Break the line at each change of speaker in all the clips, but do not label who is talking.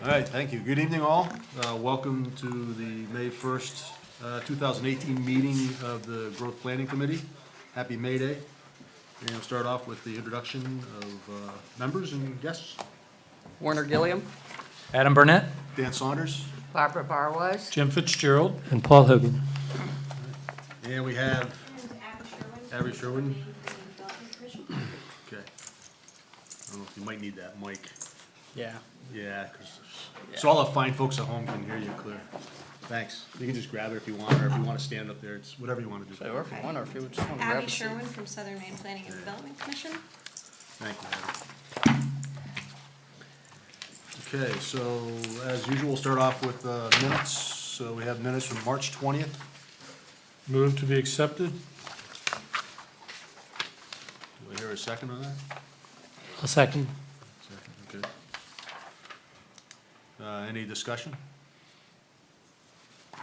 All right, thank you. Good evening, all. Welcome to the May 1st, 2018 meeting of the Growth Planning Committee. Happy May Day. And we'll start off with the introduction of members and guests.
Warner Gilliam.
Adam Burnett,
Dan Saunders.
Barbara Barwise.
Jim Fitzgerald, and Paul Hogan.
And we have Abby Sherwin. Okay. I don't know if you might need that mic.
Yeah.
Yeah, so all the fine folks at home can hear you clear. Thanks. You can just grab it if you want, or if you want to stand up there, it's whatever you want to do.
Or if you want, or if you just want to grab
Abby
a seat.
Sherwin from Southern Maine Planning and Development Commission.
Thank you, Abby. Okay, so as usual, we'll start off with minutes. So we have minutes from March 20th.
Move to be accepted.
Do we hear a second on that?
A second.
Second, okay. Any discussion? All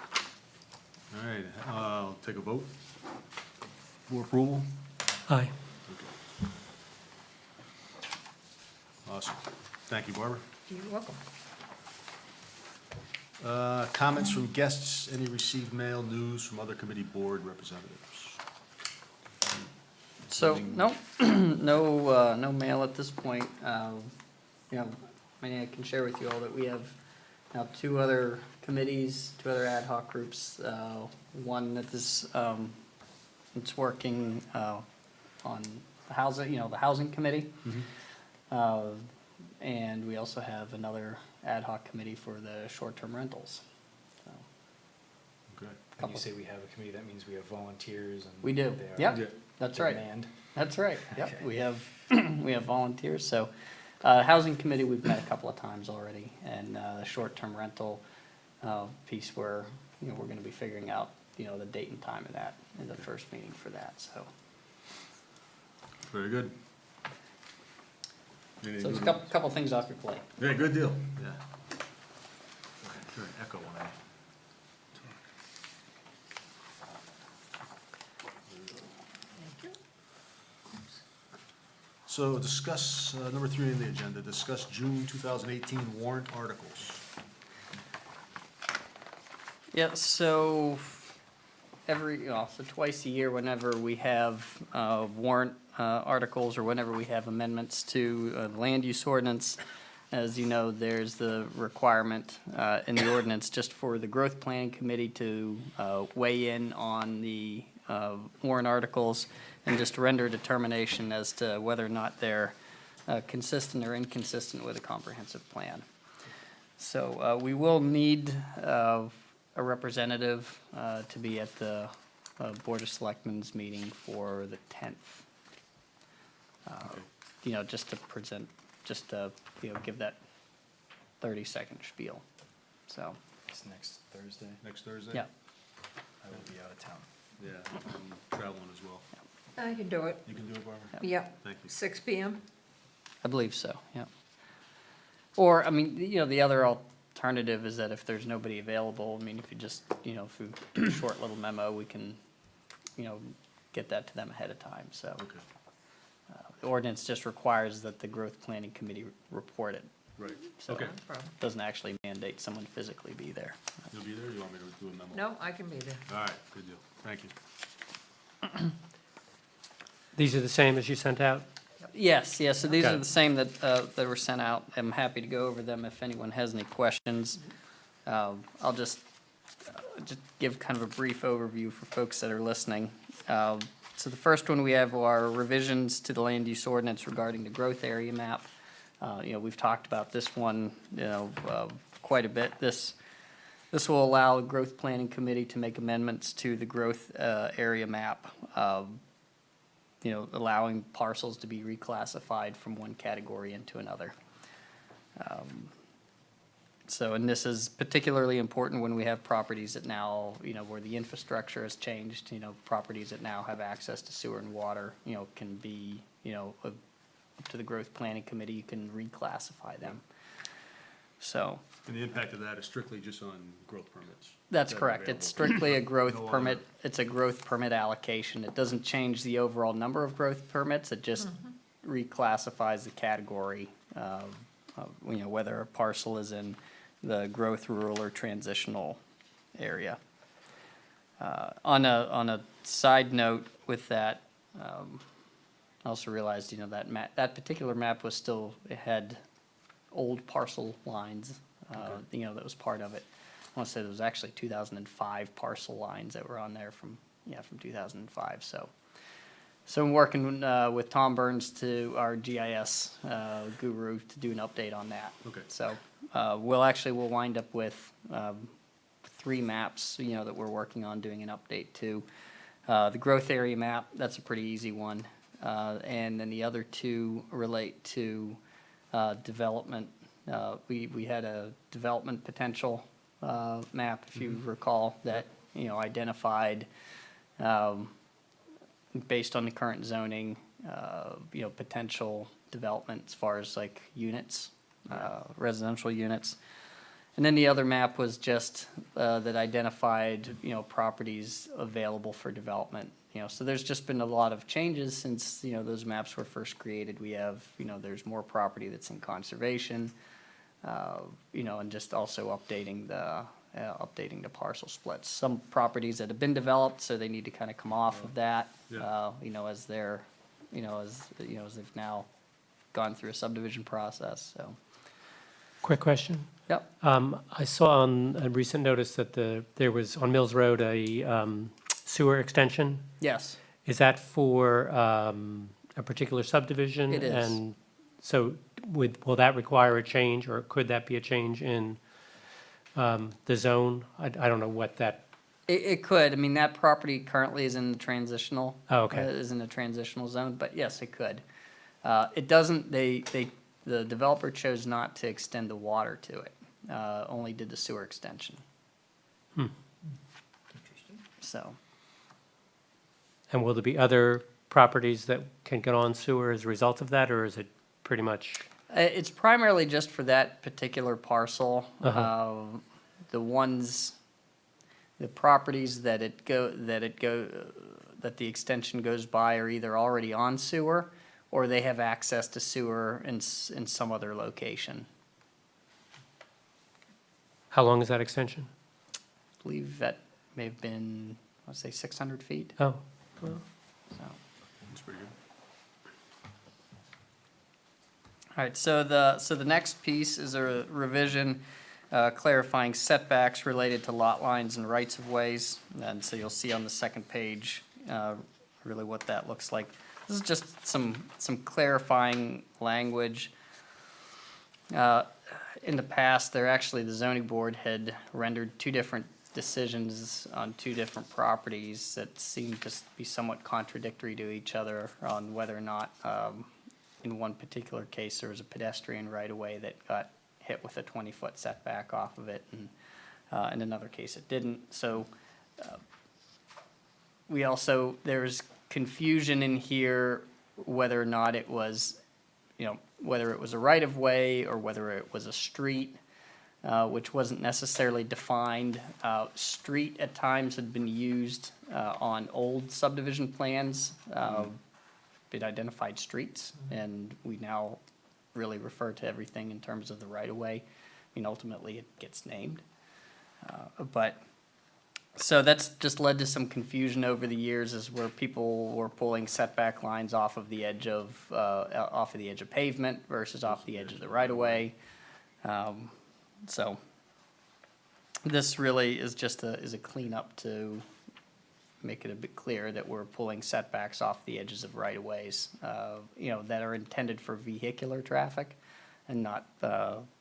right, I'll take a vote for approval.
Aye.
Awesome. Thank you, Barbara.
You're welcome.
Comments from guests, any received mail, news from other committee board representatives?
So, no, no mail at this point. I mean, I can share with you all that we have now two other committees, two other ad hoc groups. One that is, it's working on the housing, the housing committee. And we also have another ad hoc committee for the short-term rentals. So,
Okay.
When you say we have a committee, that means we have volunteers and.
we do,
they are
yep,
Yeah.
that's right.
demand.
That's right, yep,
Okay.
we have, we have volunteers, so, housing committee, we've met a couple of times already, and, the short-term rental, piece where, we're gonna be figuring out, the date and time of that, in the first meeting for that, so.
Very good.
So it's a couple things off your plate.
Yeah, good deal. Yeah. Hear an echo when I talk. So discuss, number 3 on the agenda, discuss June 2018 warrant articles.
Yeah, so so twice a year, whenever we have warrant articles or whenever we have amendments to the land use ordinance, as you know, there's the requirement in the ordinance just for the growth planning committee to weigh in on the warrant articles and just render a determination as to whether or not they're consistent or inconsistent with a comprehensive plan. So we will need a representative to be at the Board of Selectmen's meeting for the 10th. Just to present, just to, give that 30-second spiel, so.
It's next Thursday.
Next Thursday?
Yeah.
I will be out of town.
Yeah, I'm traveling as well.
I can do it.
You can do it, Barbara?
Yep.
Thank you.
6 PM.
I believe so, yeah. Or, the other alternative is that if there's nobody available, if you just, if we do a short little memo, we can, get that to them ahead of time, so.
Okay,
The ordinance just requires that the growth planning committee report it.
right.
So
Okay.
No problem.
doesn't actually mandate someone physically be there.
You'll be there, or you want me to do a memo?
No, I can be there.
All right, good deal. Thank you.
These are the same as you sent out?
Yes, so these
Okay.
are the same that were sent out. I'm happy to go over them if anyone has any questions. I'll just give kind of a brief overview for folks that are listening. So the first one we have are revisions to the land use ordinance regarding the growth area map. We've talked about this one, quite a bit. This will allow the growth planning committee to make amendments to the growth area map, allowing parcels to be reclassified from one category into another. And this is particularly important when we have properties that now, where the infrastructure has changed, properties that now have access to sewer and water, can be, up to the growth planning committee, you can reclassify them. So.
And the impact of that is strictly just on growth permits?
That's
that are
correct. It's
available.
strictly a growth
No
permit.
other-
It's a growth permit allocation. It doesn't change the overall number of growth permits. It just reclassifies the category whether a parcel is in the growth, rural, or transitional area. On a side note with that, I also realized, that particular map was still, it had old parcel lines, that was part of it. I want to say there was actually 2005 parcel lines that were on there from 2005, so. So I'm working with Tom Burns, our GIS guru, to do an update on that.
Okay.
So we'll wind up with 3 maps, that we're working on doing an update to. The growth area map, that's a pretty easy one. And then the other 2 relate to development. We had a development potential map, if you recall, that, identified, based on the current zoning, potential development as far as like units, residential units. And then the other map was just that identified, properties available for development. So there's just been a lot of changes since, those maps were first created. We have, there's more property that's in conservation, and just also updating the parcel splits. Some properties that have been developed, so they need to kind of come off of that,
Yeah.
as they're, as they've now gone through a subdivision process, so.
Quick question.
Yep.
I saw on a recent notice that there was on Mills Road a sewer extension.
Yes.
Is that for a particular subdivision?
It is.
And so will that require a change, or could that be a change in the zone? I don't know what that,
It could. I mean, that property currently is in the transitional.
Oh, okay.
Is in the transitional zone, but yes, it could. It doesn't, the developer chose not to extend the water to it, only did the sewer extension. So,
and will there be other properties that can get on sewer as a result of that, or is it pretty much?
it's primarily just for that particular parcel.
Uh-huh.
The properties that the extension goes by are either already on sewer, or they have access to sewer in some other location.
How long is that extension?
I believe that may have been, let's say, 600 feet,
Oh,
so.
That's pretty good.
All right, so the next piece is a revision clarifying setbacks related to lot lines and rights of ways. And so you'll see on the second page really what that looks like. This is just some clarifying language. In the past, the zoning board had rendered 2 different decisions on 2 different properties that seemed to be somewhat contradictory to each other on whether or not, in one particular case, there was a pedestrian right-of-way that got hit with a 20-foot setback off of it, and in another case it didn't. So there's confusion in here whether or not it was, whether it was a right-of-way or whether it was a street, which wasn't necessarily defined. Street at times had been used on old subdivision plans. It identified streets, and we now really refer to everything in terms of the right-of-way. I mean, ultimately, it gets named. So that's just led to some confusion over the years, as where people were pulling setback lines off of the edge of pavement versus off the edge of the right-of-way. So this really is just a cleanup to make it a bit clearer that we're pulling setbacks off the edges of right-of-ways, that are intended for vehicular traffic and not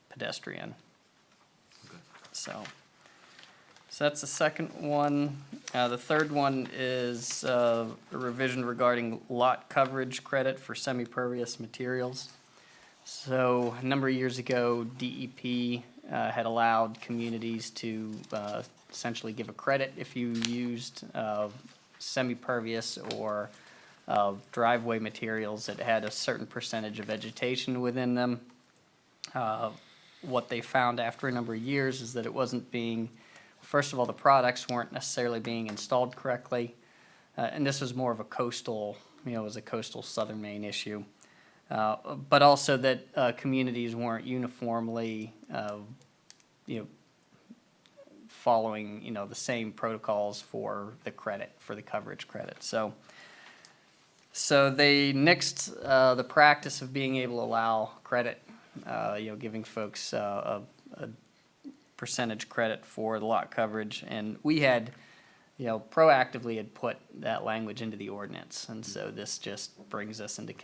pedestrian. So that's the second one. The third one is a revision regarding lot coverage credit for semi-pervious materials. So a number of years ago, DEP had allowed communities to essentially give a credit if you used semi-pervious or driveway materials that had a certain percentage of vegetation within them. What they found after a number of years is that it wasn't being, first of all, the products weren't necessarily being installed correctly, and this was more of a coastal, it was a coastal southern Maine issue. But also that communities weren't uniformly, following, the same protocols for the credit, for the coverage credit. So they nixed the practice of being able to allow credit, giving folks a percentage credit for the lot coverage. And we had, proactively had put that language into the ordinance. And so this just brings us into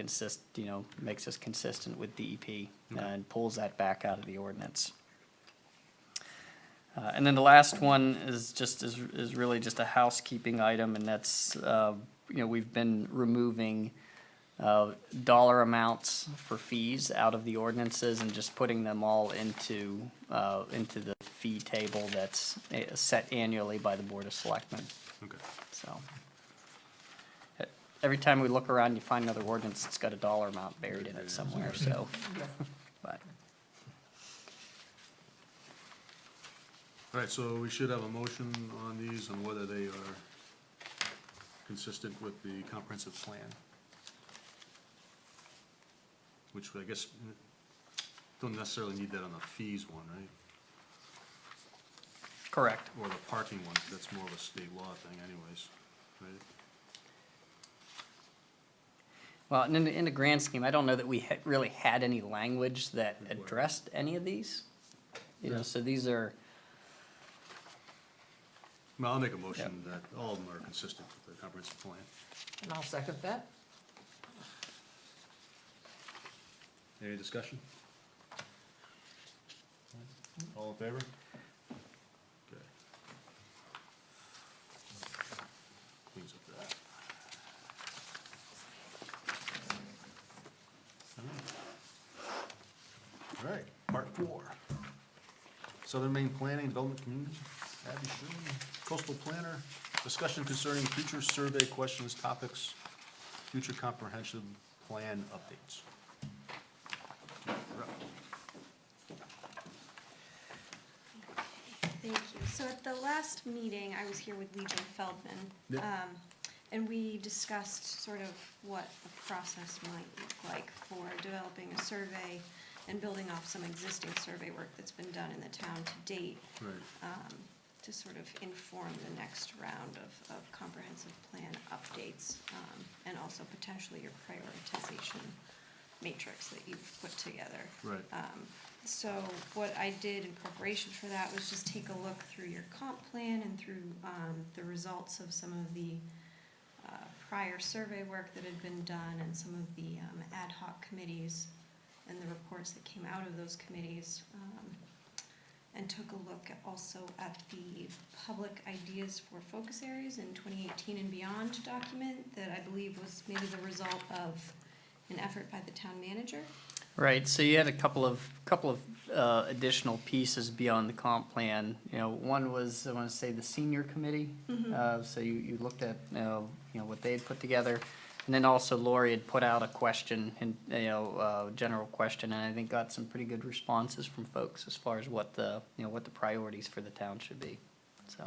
makes us consistent with DEP and pulls that back out of the ordinance. And then the last one is really just a housekeeping item, and that's, we've been removing dollar amounts for fees out of the ordinances and just putting them all into the fee table that's set annually by the Board of Selectmen.
Okay.
So every time we look around, you find another ordinance that's got a dollar amount buried in it somewhere, so. But
All right, so we should have a motion on these and whether they are consistent with the comprehensive plan. Which I guess don't necessarily need that on the fees one, right?
correct.
Or the parking one, that's more of a state law thing anyways, right?
Well, and in the grand scheme, I don't know that we really had any language that addressed any of these. So these are,
Well, I'll make a motion that all of them are consistent with the comprehensive plan.
And I'll second that.
Any discussion? All in favor? Okay. Cleans up that. All right, part 4. Southern Maine Planning Development Community, Abby Sherman, Coastal Planner, discussion concerning future survey questions, topics, future comprehensive plan updates.
Thank you. So at the last meeting, I was here with Legion Feldman.
Yep.
And we discussed sort of what the process might look like for developing a survey and building off some existing survey work that's been done in the town to date,
Right.
to sort of inform the next round of comprehensive plan updates, and also potentially your prioritization matrix that you've put together.
Right.
So what I did in preparation for that was just take a look through your comp plan and through the results of some of the prior survey work that had been done and some of the ad hoc committees and the reports that came out of those committees, and took a look also at the public ideas for focus areas in 2018 and beyond document that I believe was maybe the result of an effort by the town manager.
right, so you had a couple of additional pieces beyond the comp plan. One was, I want to say, the senior committee. So you looked at, what they had put together. And then also Lori had put out a question, and, general question, and I think got some pretty good responses from folks as far as what the priorities for the town should be, so.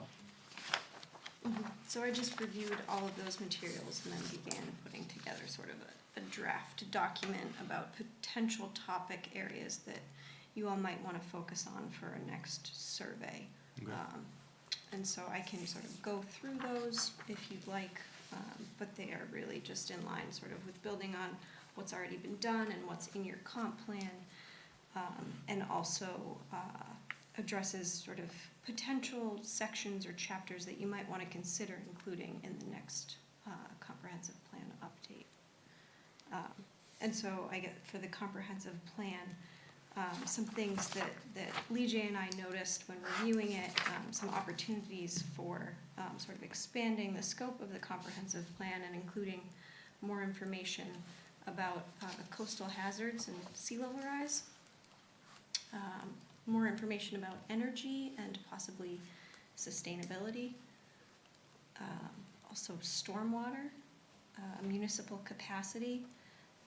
So I just reviewed all of those materials and then began putting together sort of a draft document about potential topic areas that you all might want to focus on for a next survey.
Okay.
And so I can sort of go through those if you'd like, but they are really just in line sort of with building on what's already been done and what's in your comp plan, and also addresses sort of potential sections or chapters that you might want to consider including in the next comprehensive plan update. And so I get for the comprehensive plan, some things that Lee J and I noticed when reviewing it, some opportunities for sort of expanding the scope of the comprehensive plan and including more information about coastal hazards and sea level rise, more information about energy and possibly sustainability, also stormwater, municipal capacity,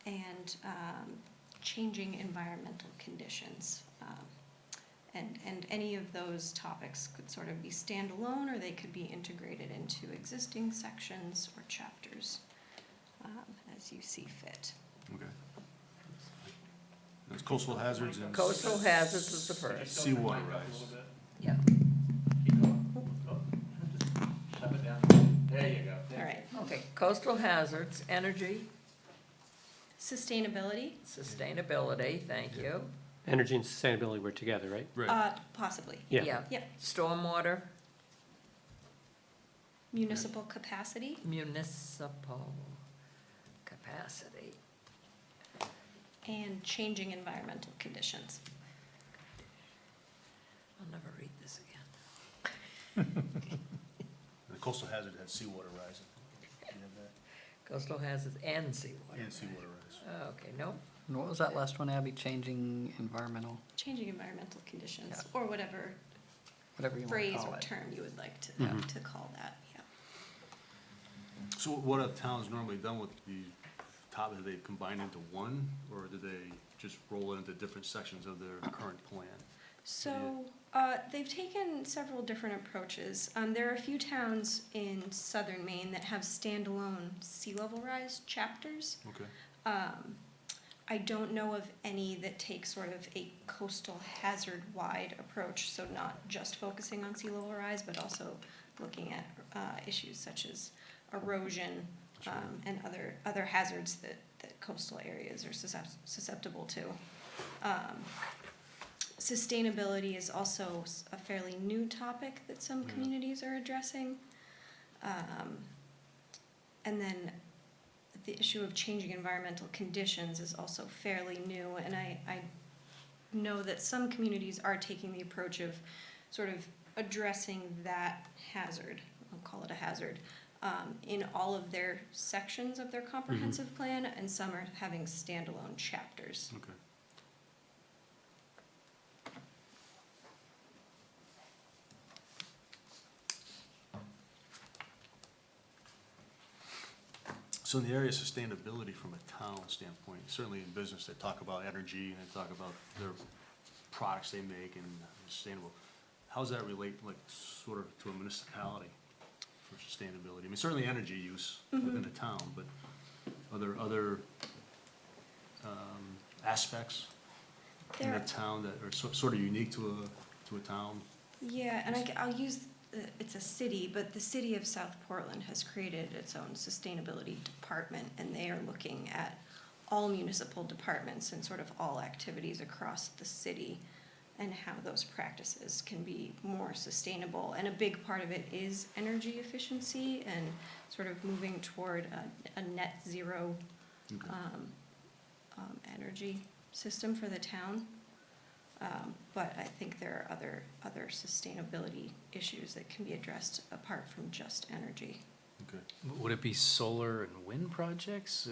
and changing environmental conditions. And any of those topics could sort of be standalone or they could be integrated into existing sections or chapters, as you see fit.
Okay. It's coastal hazards and
Coastal hazards is the first.
seawater rise.
Yeah,
There you go.
All right.
okay, coastal hazards, energy,
Sustainability,
sustainability, thank you.
Energy and sustainability were together, right?
Right.
possibly.
Yeah.
Yep.
Stormwater,
Municipal capacity,
municipal capacity.
and changing environmental conditions.
I'll never read this again.
The coastal hazard had seawater rise. You have that?
Coastal hazards and seawater.
And seawater rise.
Okay, nope.
And what was that last one, Abby? Changing environmental,
Changing environmental conditions,
Yeah.
or whatever
whatever you want to
phrase
call
or
it.
term you would like to,
Mhm.
to call that, yeah.
So what have towns normally done with the top, have they combined into one, or do they just roll it into different sections of their current plan?
So, they've taken several different approaches. There are a few towns in southern Maine that have standalone sea level rise chapters.
Okay.
I don't know of any that take sort of a coastal hazard-wide approach, so not just focusing on sea level rise, but also looking at issues such as erosion
Sure.
and other hazards that coastal areas are susceptible to. Sustainability is also a fairly new topic that some
Yeah.
communities are addressing. And then the issue of changing environmental conditions is also fairly new, and I know that some communities are taking the approach of sort of addressing that hazard, I'll call it a hazard, in all of their sections of their comprehensive plan, and some are having standalone chapters.
Okay. So in the area of sustainability from a town standpoint, certainly in business, they talk about energy and they talk about their products they make and sustainable. How does that relate, like, sort of to a municipality for sustainability? I mean, certainly energy use within a town, but are there other aspects in
There
a town that are sort of unique to a town?
Yeah, and I'll use, it's a city, but the city of South Portland has created its own sustainability department, and they are looking at all municipal departments and sort of all activities across the city and how those practices can be more sustainable. And a big part of it is energy efficiency and sort of moving toward a net zero
Okay.
energy system for the town. But I think there are other sustainability issues that can be addressed apart from just energy.
Okay.
Would it be solar and wind projects?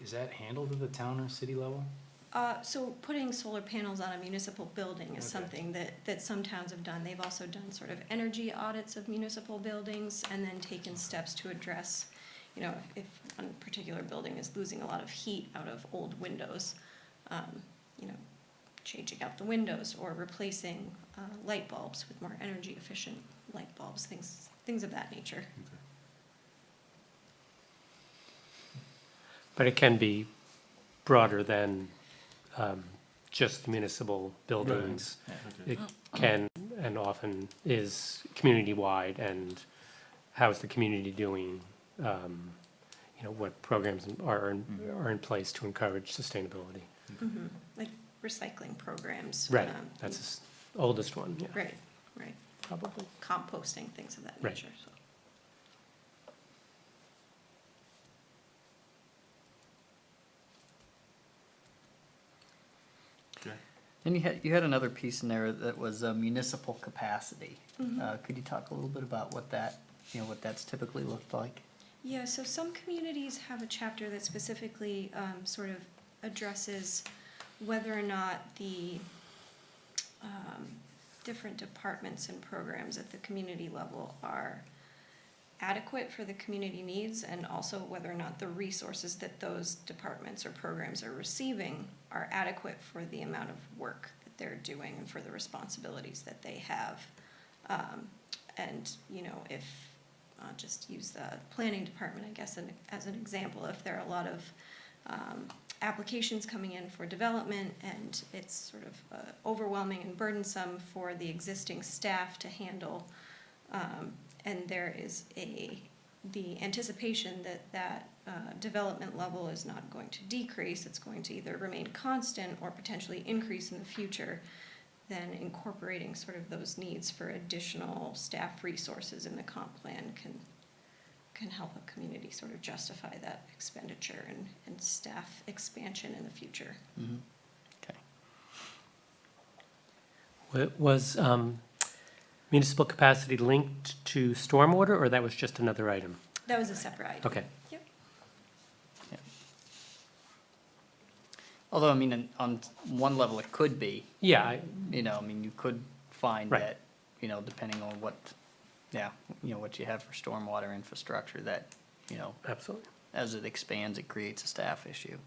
Is that handled at the town or city level?
So putting solar panels on a municipal building is
Okay.
something that some towns have done. They've also done sort of energy audits of municipal buildings and then taken steps to address, if one particular building is losing a lot of heat out of old windows, changing out the windows or replacing light bulbs with more energy efficient light bulbs, things of that nature.
Okay.
But it can be broader than just municipal buildings.
Okay.
It can and often is community-wide, and how's the community doing? What programs are in place to encourage sustainability.
Like recycling programs.
Right, that's the oldest one, yeah,
Right,
probably.
composting, things of that
Right.
nature, so.
Okay.
And you had another piece in there that was municipal capacity. Could you talk a little bit about what that's typically looked like?
Yeah, so some communities have a chapter that specifically sort of addresses whether or not the different departments and programs at the community level are adequate for the community needs, and also whether or not the resources that those departments or programs are receiving are adequate for the amount of work that they're doing and for the responsibilities that they have. And, if, just use the planning department, I guess, as an example, if there are a lot of applications coming in for development, and it's sort of overwhelming and burdensome for the existing staff to handle. And there is the anticipation that development level is not going to decrease, it's going to either remain constant or potentially increase in the future. Then incorporating sort of those needs for additional staff resources in the comp plan can help a community sort of justify that expenditure and staff expansion in the future.
Okay.
Was municipal capacity linked to stormwater, or that was just another item?
That was a separate item.
Okay.
Yep.
Although, I mean, on one level, it could be,
Yeah,
I mean, you could find
Right.
that, depending on what you have for stormwater infrastructure, that,
absolutely.
as it expands, it creates a staff issue.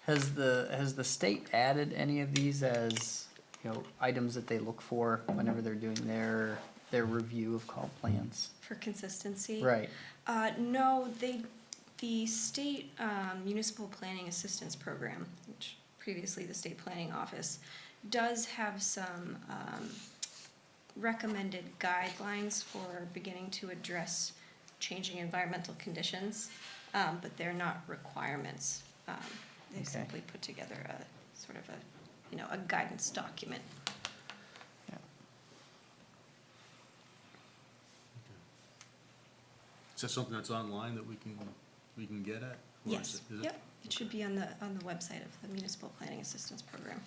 Has the state added any of these as, items that they look for whenever they're doing their review of comp plans?
For consistency.
Right.
No, the state municipal planning assistance program, which previously the state planning office, does have some recommended guidelines for beginning to address changing environmental conditions, but they're not requirements. They
Okay.
simply put together a sort of a guidance document.
Is that something that's online that we can get at? Or
Yes,
is it-
yep, it should be on the website of the Municipal Planning Assistance Program.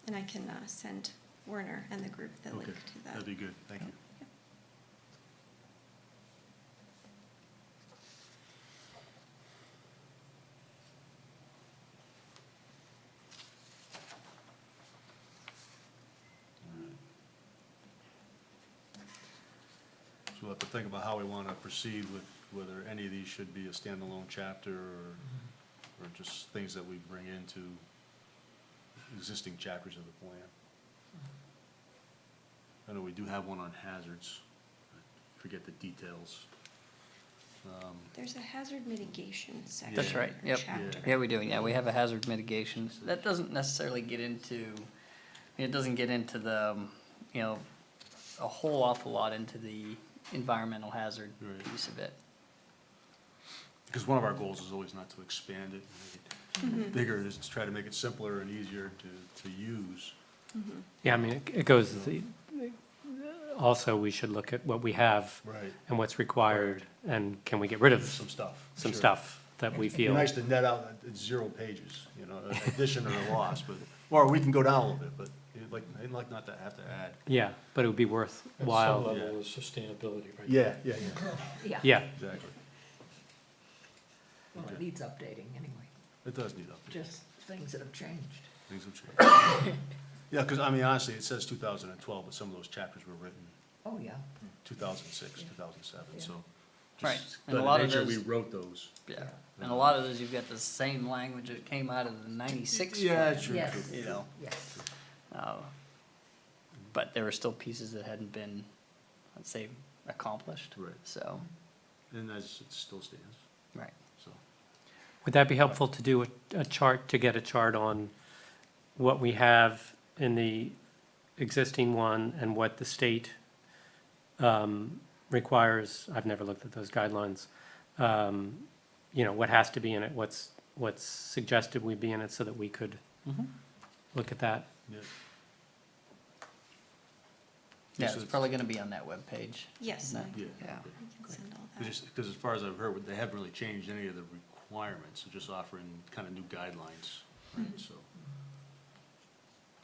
And I can send Werner and the group the link
Okay,
to that.
that'd be good, thank you. So we'll have to think about how we want to proceed with whether any of these should be a standalone chapter or just things that we bring into existing chapters of the plan. I know we do have one on hazards. I forget the details.
There's a hazard mitigation section.
That's right,
or
yep.
chapter.
Yeah, we do, yeah, we have a hazard mitigation. That doesn't necessarily get into, it doesn't get into the, a whole awful lot into the environmental hazard
Right.
piece of it.
Because one of our goals is always not to expand it, and make it bigger, is to try to make it simpler and easier to use.
Yeah, I mean, it goes, also, we should look at what we have
Right.
and what's required, and can we get rid of
Some stuff.
some
sure.
stuff that we
It'd be
feel.
nice to net out at 0 pages, an addition or a loss, but, or we can go down a little bit, but I'd like not to have to add.
Yeah, but it would be
At some
worthwhile.
level of sustainability, right?
Yeah,
Yeah,
Yeah,
exactly.
well, it needs updating anyway,
It does need updates.
just things that have changed.
Things have changed. Yeah, because, honestly, it says 2012, but some of those chapters were written
Oh, yeah.
2006,
Yeah.
2007, so.
Right,
just
and a
by the
lot of
nature
those-
we wrote those.
Yeah, and a lot of those, you've got the same language that came out of the 96
Yeah,
plan,
true,
Yes.
true.
Yes.
But there were still pieces that hadn't been, let's say, accomplished.
Right.
So,
And as it still stands,
right.
so.
would that be helpful to do a chart, to get a chart on what we have in the existing one and what the state requires? I've never looked at those guidelines. What has to be in it, what's suggested we be in it, so that we could look at that.
Yeah.
Yeah,
So
it's
it's-
probably gonna be on that webpage.
Yes, I
Yeah.
Yeah.
can send all that.
Because as far as I've heard, they haven't really changed any of the requirements, they're just offering kind of new guidelines, right, so.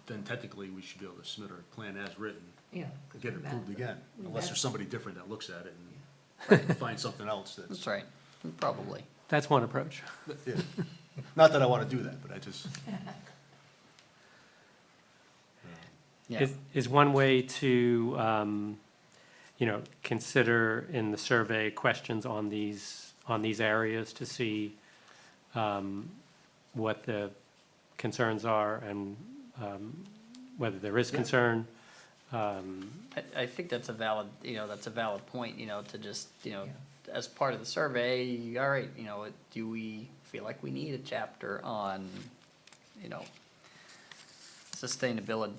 Then technically, we should be able to submit our plan as written,
Yeah. 'cause
get
we
it
met
approved
with-
again,
we
unless
met-
there's somebody different that looks at it and finds something else that's.
That's right, probably.
That's one approach.
Yeah. Not that I want to do that, but I just.
Yeah,
Is one way to, consider in the survey questions on these areas to see what the concerns are and whether there is
Yeah.
concern,
I think that's a valid, that's a valid point, to just,
Yeah.
as part of the survey, all right, do we feel like we need a chapter on, sustainability,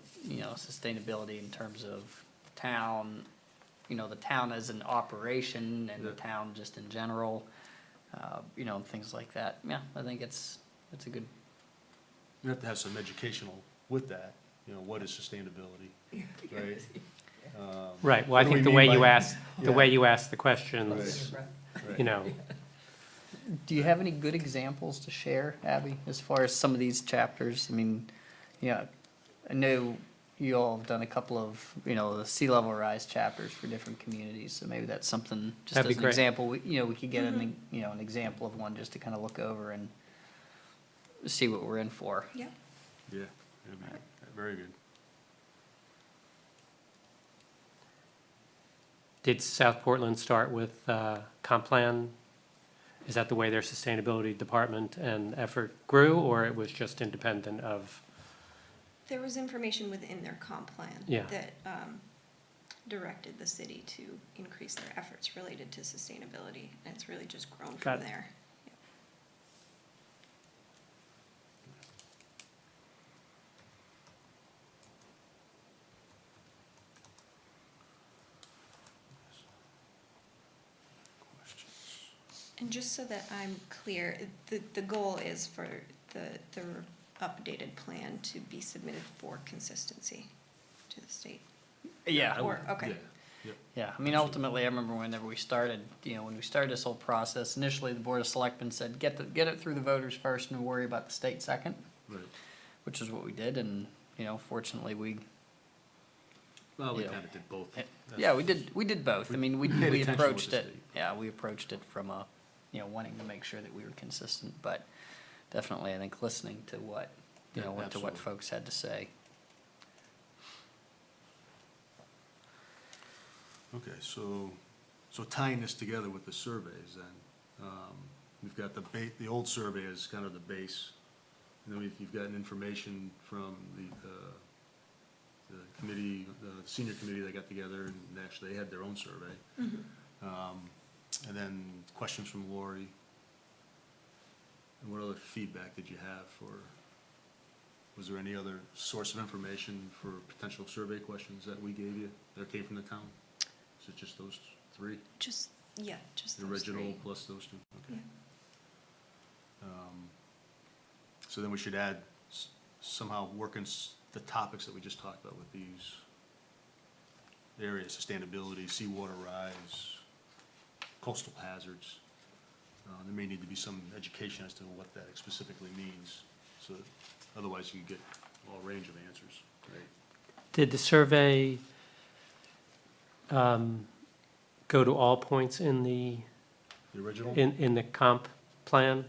sustainability in terms of town, the town as an operation and the
Yeah.
town just in general, and things like that. Yeah, I think it's a good,
You have to have some educational with that, what is sustainability, right?
Right, well, I
What do
think
we
the
mean
way
by-
you ask, the way
Yeah.
you ask the questions,
Right.
you know,
do you have any good examples to share, Abby, as far as some of these chapters? I mean, yeah, I know you all have done a couple of, the sea level rise chapters for different communities, so maybe that's something, just
That'd be
as an
great.
example, we could get an example of one just to kind of look over and see what we're in for.
Yep.
Yeah, that'd be very good.
did South Portland start with comp plan? Is that the way their sustainability department and effort grew, or it was just independent of?
There was information within their comp plan
Yeah.
that directed the city to increase their efforts related to sustainability, and it's really just grown
Got
from
it.
there. Yep. And just so that I'm clear, the goal is for the updated plan to be submitted for consistency to the state.
Yeah.
Or, okay.
Yeah, yep.
Yeah, I mean, ultimately, I remember whenever we started, when we started this whole process, initially, the Board of Selectmen said, get it through the voters first and worry about the state second,
Right.
which is what we did, and, fortunately,
Well, we
Yeah.
kind of did both.
yeah, we did both. I mean, we
paid attention with
approached
the
it,
state.
yeah, we approached it from a, wanting to make sure that we were consistent, but definitely, I think, listening to what,
Yeah,
to what
absolutely.
folks had to say.
Okay, so tying this together with the surveys then, we've got the old survey as kind of the base. And then you've gotten information from the committee, the senior committee that got together and actually they had their own survey. And then questions from Lori. And what other feedback did you have was there any other source of information for potential survey questions that we gave you that came from the town? Is it just those three?
Just
The
those
original
three.
plus those two? Okay.
Yeah.
So then we should add, somehow work in the topics that we just talked about with these areas, sustainability, seawater rise, coastal hazards. There may need to be some education as to what that specifically means, so that otherwise you get all range of answers, right?
Did the survey go to all points in the,
The original?
in the comp plan?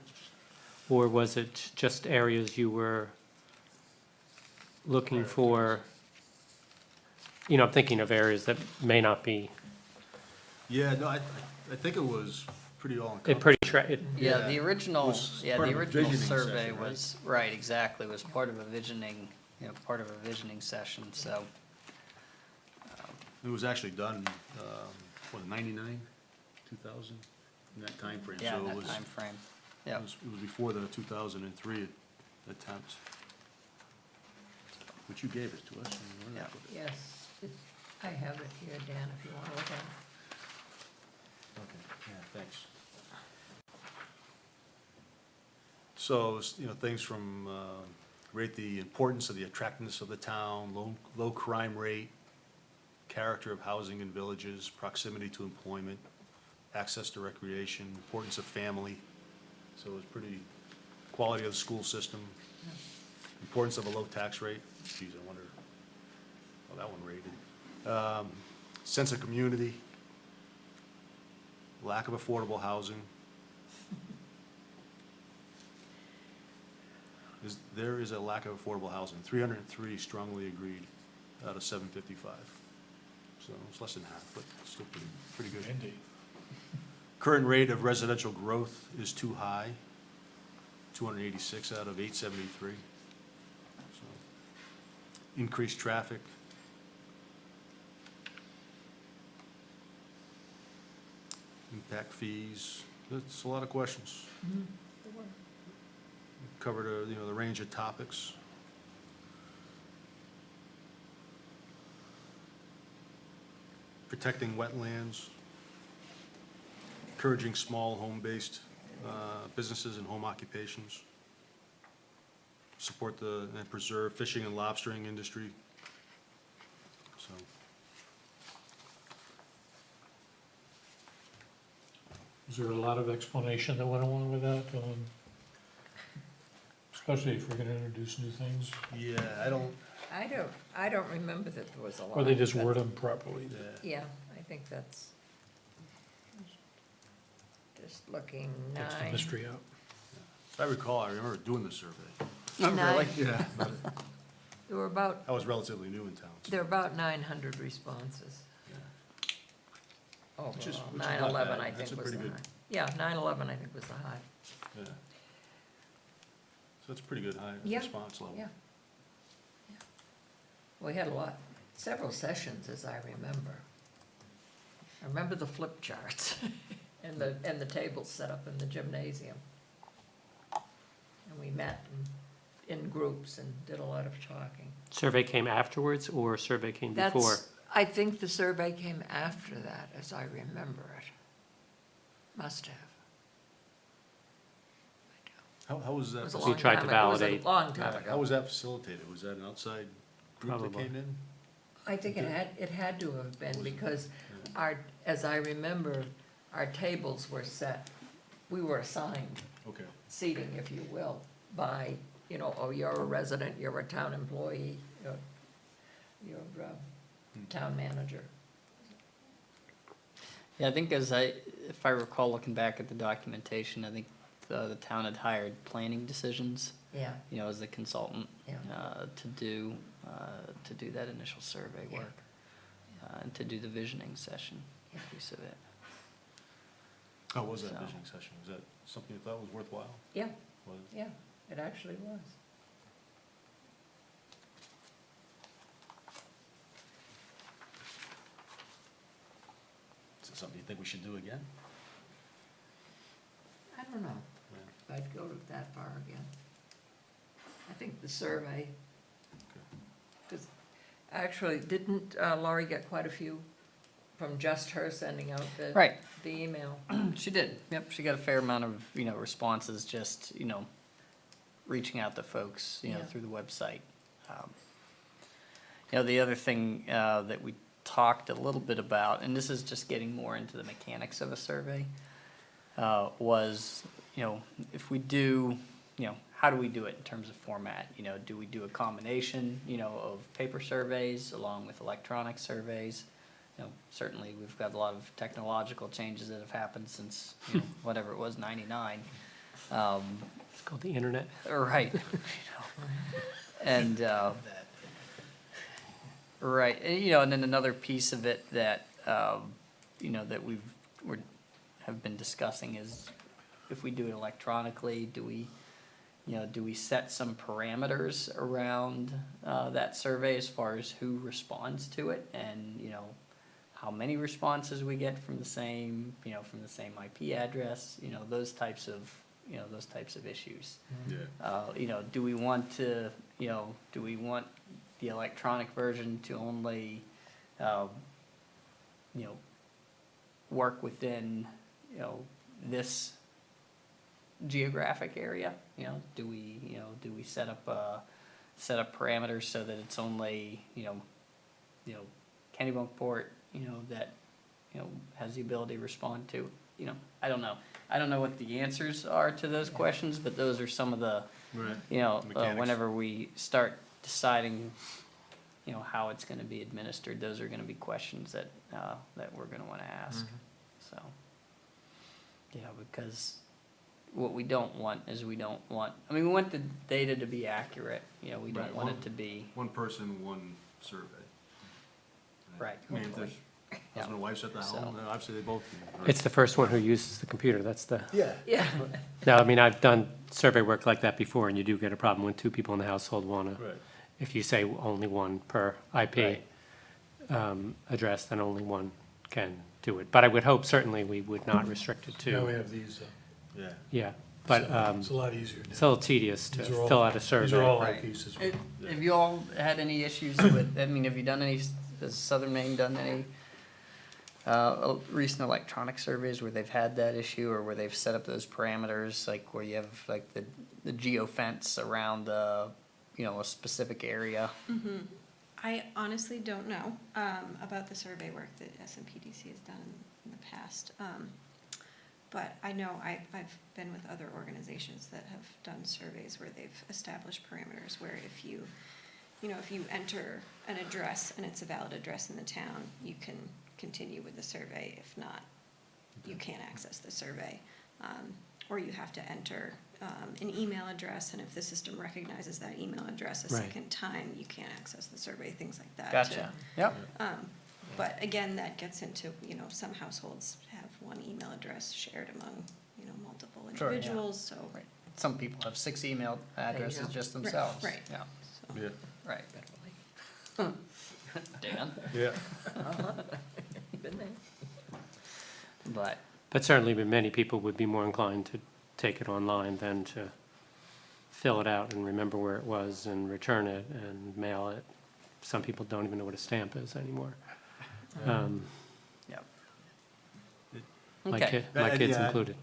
Or was it just areas you were looking for? I'm thinking of areas that may not be,
Yeah, no, I think it was pretty all
it
encompassing.
Yeah,
Yeah.
the original,
Was
yeah,
part
the
of a
original
visioning
survey
session, right?
was, right, exactly, was part of a visioning, session, so.
It was actually done, 99, 2000, in that timeframe.
Yeah,
So
in
it
that
was-
timeframe,
It
yeah.
was before the 2003 attempt, which you gave it to us. and we're not with it.
Yes, I have it here, Dan, if you want to look at it.
Okay, yeah, thanks. So, things from, rate the importance of the attractiveness of the town, low crime rate, character of housing in villages, proximity to employment, access to recreation, importance of family. So it was pretty, quality of the school system, importance of a low tax rate. Geez, I wonder how that one rated. Sense of community, lack of affordable housing. There is a lack of affordable housing. 303 strongly agreed out of 755. So it's less than half, but still pretty good.
Mandate.
Current rate of residential growth is too high, 286 out of 873. So, increased traffic, impact fees, that's a lot of questions. Covered, the range of topics. Protecting wetlands, encouraging small home-based businesses and home occupations, support and preserve fishing and lobstering industry. So,
Is there a lot of explanation that went along with that? Especially if we're gonna introduce new things,
yeah,
I don't remember that there was a lot.
or they just
but-
word them properly.
Yeah, I think that's, just looking
Takes the
nine.
mystery out.
if I recall, I remember doing the survey.
Oh, really?
Yeah.
There were about,
I was relatively new in town. so-
there were about 900 responses.
Which is-
Overall,
which is not
9/11,
bad.
I
That's
think
a
was the
pretty
high.
good-
Yeah, 9/11, I think was the high.
Yeah. So that's a pretty good high
Yeah,
response level.
Yeah. Yeah. We had a lot, several sessions, as I remember. I remember the flip charts and the tables set up in the gymnasium. And we met in groups and did a lot of talking.
Survey came afterwards or survey came before?
I think the survey came after that, as I remember it. Must have.
How was
It
that?
was a
You
long
tried
time,
to
it was a
validate.
long time
How
ago.
was that facilitated? Was that an outside group that
Probably.
came in?
I think it had to have been, because as I remember, our tables were set, we were assigned
Okay.
seating, if you will, by, oh, you're a resident, you're a town employee, you're town manager.
Yeah, I think if I recall looking back at the documentation, I think the town had hired Planning Decisions,
Yeah,
as the consultant,
yeah.
to do that initial survey
Yeah.
work, and to do the visioning session
Yeah.
piece of it.
How was that
So-
visioning session? Was that something you thought was worthwhile?
Yeah,
Was it?
yeah, it actually was.
Is it something you think we should do again?
I don't know if I'd go that far again. I think the survey, because actually, didn't Laurie get quite a few from just her sending out
Right.
the email?
She did, yep, she got a fair amount of, responses, just, reaching out to folks,
Yeah.
through the website. The other thing that we talked a little bit about, and this is just getting more into the mechanics of a survey, was, if we do, how do we do it in terms of format? Do we do a combination, of paper surveys along with electronic surveys? Certainly, we've got a lot of technological changes that have happened since, whatever it was, 99.
It's called the internet.
Right. And, right, and then another piece of it that, that have been discussing is if we do it electronically, do we set some parameters around, that survey as far as who responds to it and, how many responses we get from the same IP address, those types of issues.
Yeah.
Do we want to, do we want the electronic version to only, work within, this geographic area? Do we set up parameters so that it's only, Kennebunkport, that, has the ability to respond to? I don't know. I don't know what the answers are to those questions, but those are some of the,
Right. Mechanics.
whenever we start deciding, how it's gonna be administered, those are gonna be questions that we're gonna wanna ask, so. Yeah, because what we don't want is we want the data to be accurate, we don't
Right,
want it
one-
to be,
One person, one survey.
right,
I mean, if there's
Yeah.
husband and wife at the
So-
home, then obviously they both. can,
It's the first one who uses the computer, that's the,
Yeah.
Yeah,
now, I mean, I've done survey work like that before, and you do get a problem when two people in the household wanna,
Right.
if you say only one per IP
Right.
address, then only one can do it. But I would hope certainly we would not restrict it
Now we
to,
have these,
Yeah.
yeah. But
it's a lot easier
it's a
now.
little tedious to
These are all-
fill out a
These are
survey.
all
Right.
eyepieces.
Have you all had any issues with, I mean, have you done any, has Southern Maine done any recent electronic surveys where they've had that issue, or where they've set up those parameters, like where you have like the geofence around the, you know, a specific area?
I honestly don't know about the survey work that SMPDC has done in the past. But I know I've been with other organizations that have done surveys where they've established parameters where if you enter an address and it's a valid address in the town, you can continue with the survey. If not, you can't access the survey. Or you have to enter an email address, and if the system recognizes that email address a
Right.
second time, you can't access the survey, things like that.
Gotcha, yep.
But again, that gets into, some households have one email address shared among, multiple
Sure, yeah.
individuals, so.
Right. Some people have 6 email addresses
go.
just themselves.
Right.
Yeah,
So.
Yeah.
right. Dan,
Yeah.
Been there.
but,
But certainly, many people would be more inclined to take it online than to fill it out and remember where it was and return it and mail it. Some people don't even know what a stamp is anymore.
yep.
My
Okay,
my kids
Yeah.
included.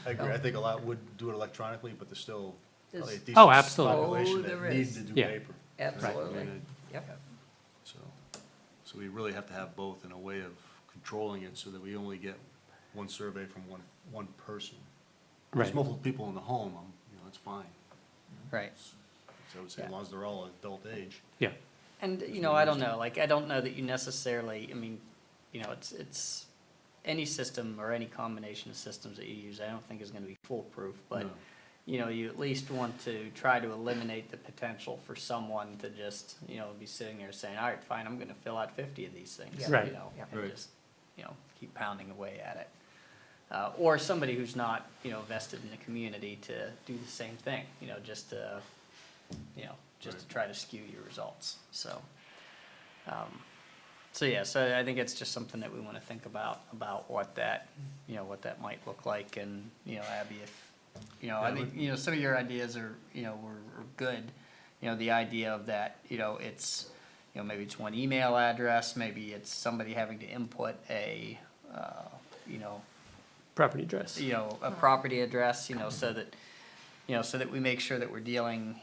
I agree. I think a lot would do it electronically, but there's still probably a
There's-
decent
Oh, absolutely.
population
Oh,
that
there
need
is.
to do
Yeah.
paper.
Absolutely,
And
yep.
So we really have to have both in a way of controlling it so that we only get one survey from one person. If
Right.
there's multiple people in the home, it's fine.
right.
So I would say as
Yeah.
long as they're all adult age.
Yeah,
And, I don't know, like, I don't know that you necessarily, I mean, it's, any system or any combination of systems that you use, I don't think is gonna be foolproof, but,
No.
you at least want to try to eliminate the potential for someone to just, be sitting there saying, all right, fine, I'm gonna fill out 50 of these things,
Yeah.
Right.
and
Right.
just, keep pounding away at it. Or somebody who's not, vested in the community to do the same thing, just to, just to try to skew your results, so. So yeah, so I think it's just something that we wanna think about what that, what that might look like, and, Abby, if, I think, some of your ideas are, were good. The idea of that, it's, maybe it's one email address, maybe it's somebody having to input a,
property address.
a property address, so that, so that we make sure that we're dealing,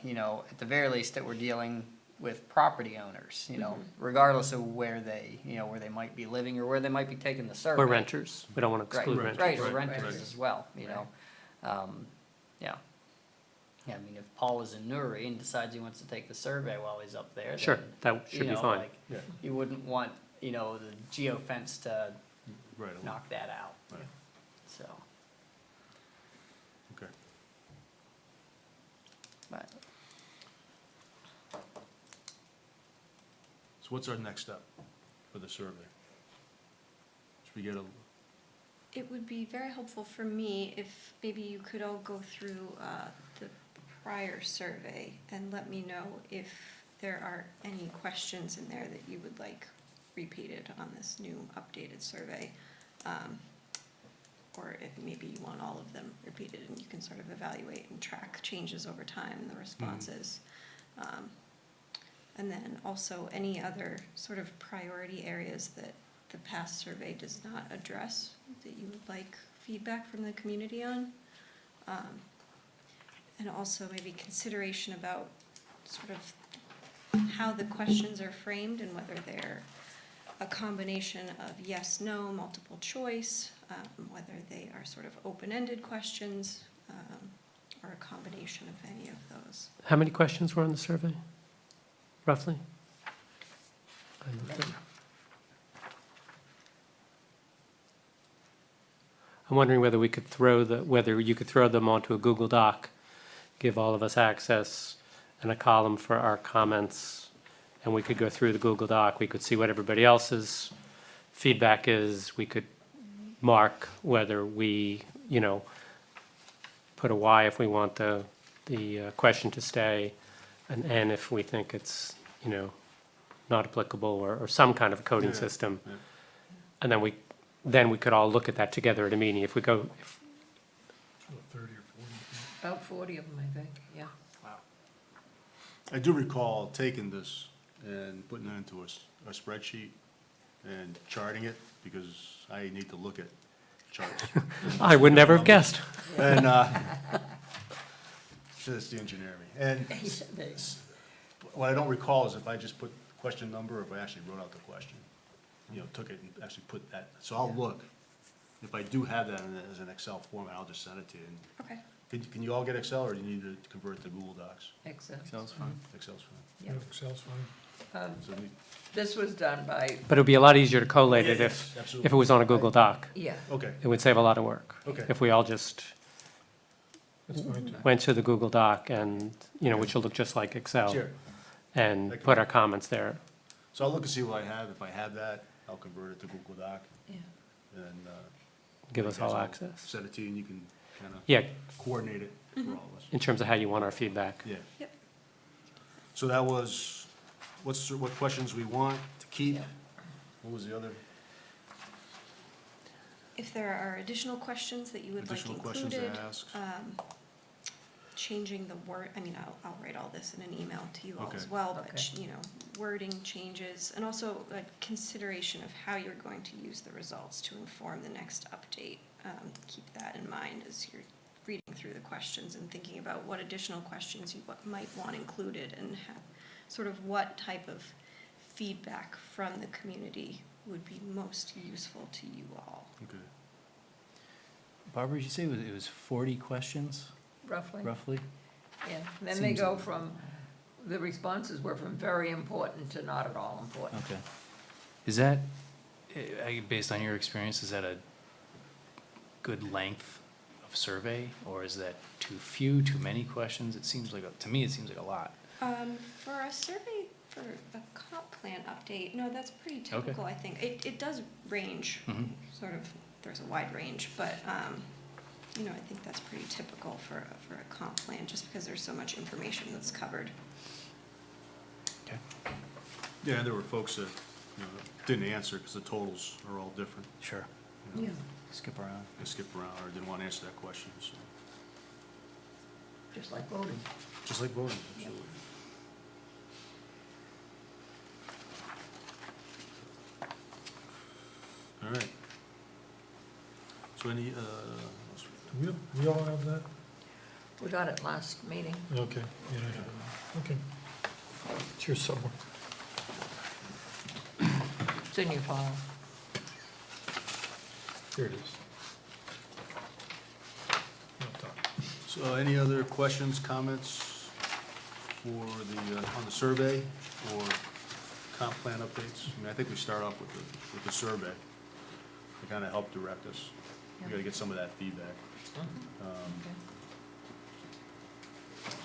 at the very least, that we're dealing with property owners, regardless of where they, where they might be living or where they might be taking the survey.
Or renters. We don't want to
Right,
exclude renters.
right, or
Right,
renters
right.
as well, yeah. Yeah, I mean, if Paul is in Newry and decides he wants to take the survey while he's up there,
Sure,
then,
that should be fine.
like,
Yeah.
you wouldn't want, the geofence to
Right.
knock that out,
Right.
so,
Okay.
but.
So what's our next step for the survey? Should we get a,
It would be very helpful for me if maybe you could all go through the prior survey and let me know if there are any questions in there that you would like repeated on this new updated survey. Or if maybe you want all of them repeated and you can sort of evaluate and track changes over time in the responses. And then also any other sort of priority areas that the past survey does not address that you would like feedback from the community on. And also maybe consideration about sort of how the questions are framed and whether they're a combination of yes, no, multiple choice, whether they are sort of open-ended questions, or a combination of any of those.
How many questions were on the survey, roughly? I'm wondering whether we could whether you could throw them onto a Google Doc, give all of us access and a column for our comments, and we could go through the Google Doc. We could see what everybody else's feedback is. We could mark whether we, put a Y if we want the question to stay, an N if we think it's, not applicable, or some kind of coding
Yeah,
system.
yeah.
And then we then we could all look at that together at a meeting. If we go,
30 or 40.
About 40 of them, I think, yeah.
I do recall taking this and putting it into a spreadsheet and charting it, because I need to look at charts.
I would never have guessed.
And, just the engineer me. And what I don't recall is if I just put question number, or if I actually wrote out the question. You know, took it and actually put that, so I'll look. If I do have that as an Excel format, I'll just send it to you. And
Okay.
can you all get Excel, or do you need to convert to Google Docs?
Excellent.
Excel's fine.
Excel's fine.
Yeah.
Excel's fine.
So we-
This was done by,
But it would be a lot easier to collate it
Yes,
if
absolutely.
it was on a Google Doc.
yeah,
Okay,
It would save a lot of work.
okay.
If we all just
That's fine too.
went to the Google Doc and, which will look just like Excel,
Sure.
and
Okay.
put our comments there.
So I'll look and see what I have. If I have that, I'll convert it to Google Doc
yeah.
and,
Give us
I guess
all
I'll
access.
Send it to you and you can kind of
Yeah,
coordinate it for all of us.
in terms of how you want our feedback.
Yeah.
Yep.
So that was, what questions we want to keep?
Yeah.
What was the other?
If there are additional questions that you would like
Additional questions to
included,
ask.
changing the word, I mean, I'll write all this in an email to you all
Okay.
as well, but,
Okay.
wording changes, and also a consideration of how you're going to use the results to inform the next update. Keep that in mind as you're reading through the questions and thinking about what additional questions you might want included, and sort of what type of feedback from the community would be most useful to you all.
Okay.
Barbara, did you say it was 40 questions,
Roughly,
roughly?
yeah. Then they
Seems
go
like-
from, the responses were from very important to not at all important.
Okay. Is that, based on your experience, is that a good length of survey? Or is that too few, too many questions? It seems like, to me, it seems like a lot.
For a survey, for a comp plan update, no, that's pretty typical, I think. It does range,
Mhm.
sort of, there's a wide range, but, I think that's pretty typical for a comp plan, just because there's so much information that's covered.
Okay.
Yeah, and there were folks that, didn't answer because the totals are all different.
Sure.
you know,
Yeah,
Skip around.
They skipped around or didn't want to answer that question, so.
just like voting.
Just like voting,
Yeah.
absolutely. All right. So any, else we got?
We all have that?
We got it last meeting.
Okay, yeah, I have it. Okay. It's here somewhere.
It's in your file.
Here it is. On top.
So any other questions, comments for the, on the survey or comp plan updates? I mean, I think we start off with the survey to kind of help direct us. We gotta get some of that feedback.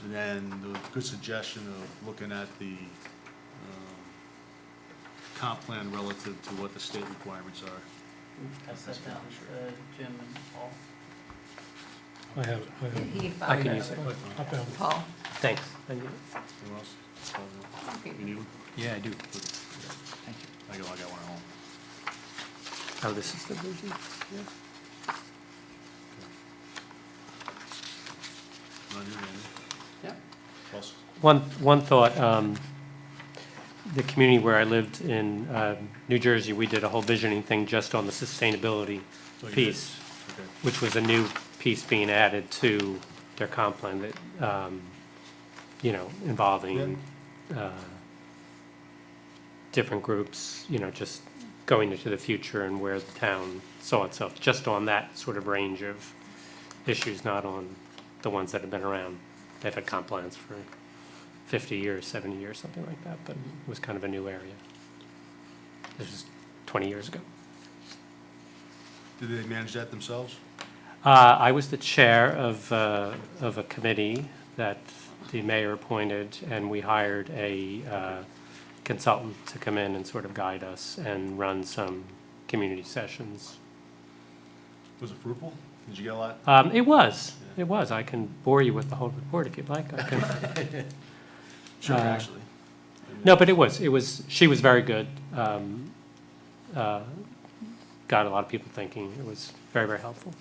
And then the good suggestion of looking at the comp plan relative to what the state requirements are.
Pass that down to Jim and Paul.
I have it, I have it.
He
I
found
can
it.
use it.
I found it.
Paul?
Thanks. Thank you.
Anyone else?
Okay.
You need them?
Yeah, I do.
Thank you. I got one at home.
Oh, this is the version?
Not you, Randy?
Yeah.
Plus,
One thought, the community where I lived in New Jersey, we did a whole visioning thing just on the sustainability
Oh, you did?
piece,
okay.
which was a new piece being added to their comp plan that, involving different groups, just going into the future and where the town saw itself, just on that sort of range of issues, not on the ones that have been around. They've had comp plans for 50 years, 70 years, something like that, but it was kind of a new area. This was 20 years ago.
Did they manage that themselves?
I was the chair of a committee that the mayor appointed, and we hired a consultant to come in and sort of guide us and run some community sessions.
Was it fruitful? Did you get a lot?
It was. I can bore you with the whole report if you'd like. I can.
Sure, actually.
No, but it was, she was very good. got a lot of people thinking. It was very, very helpful.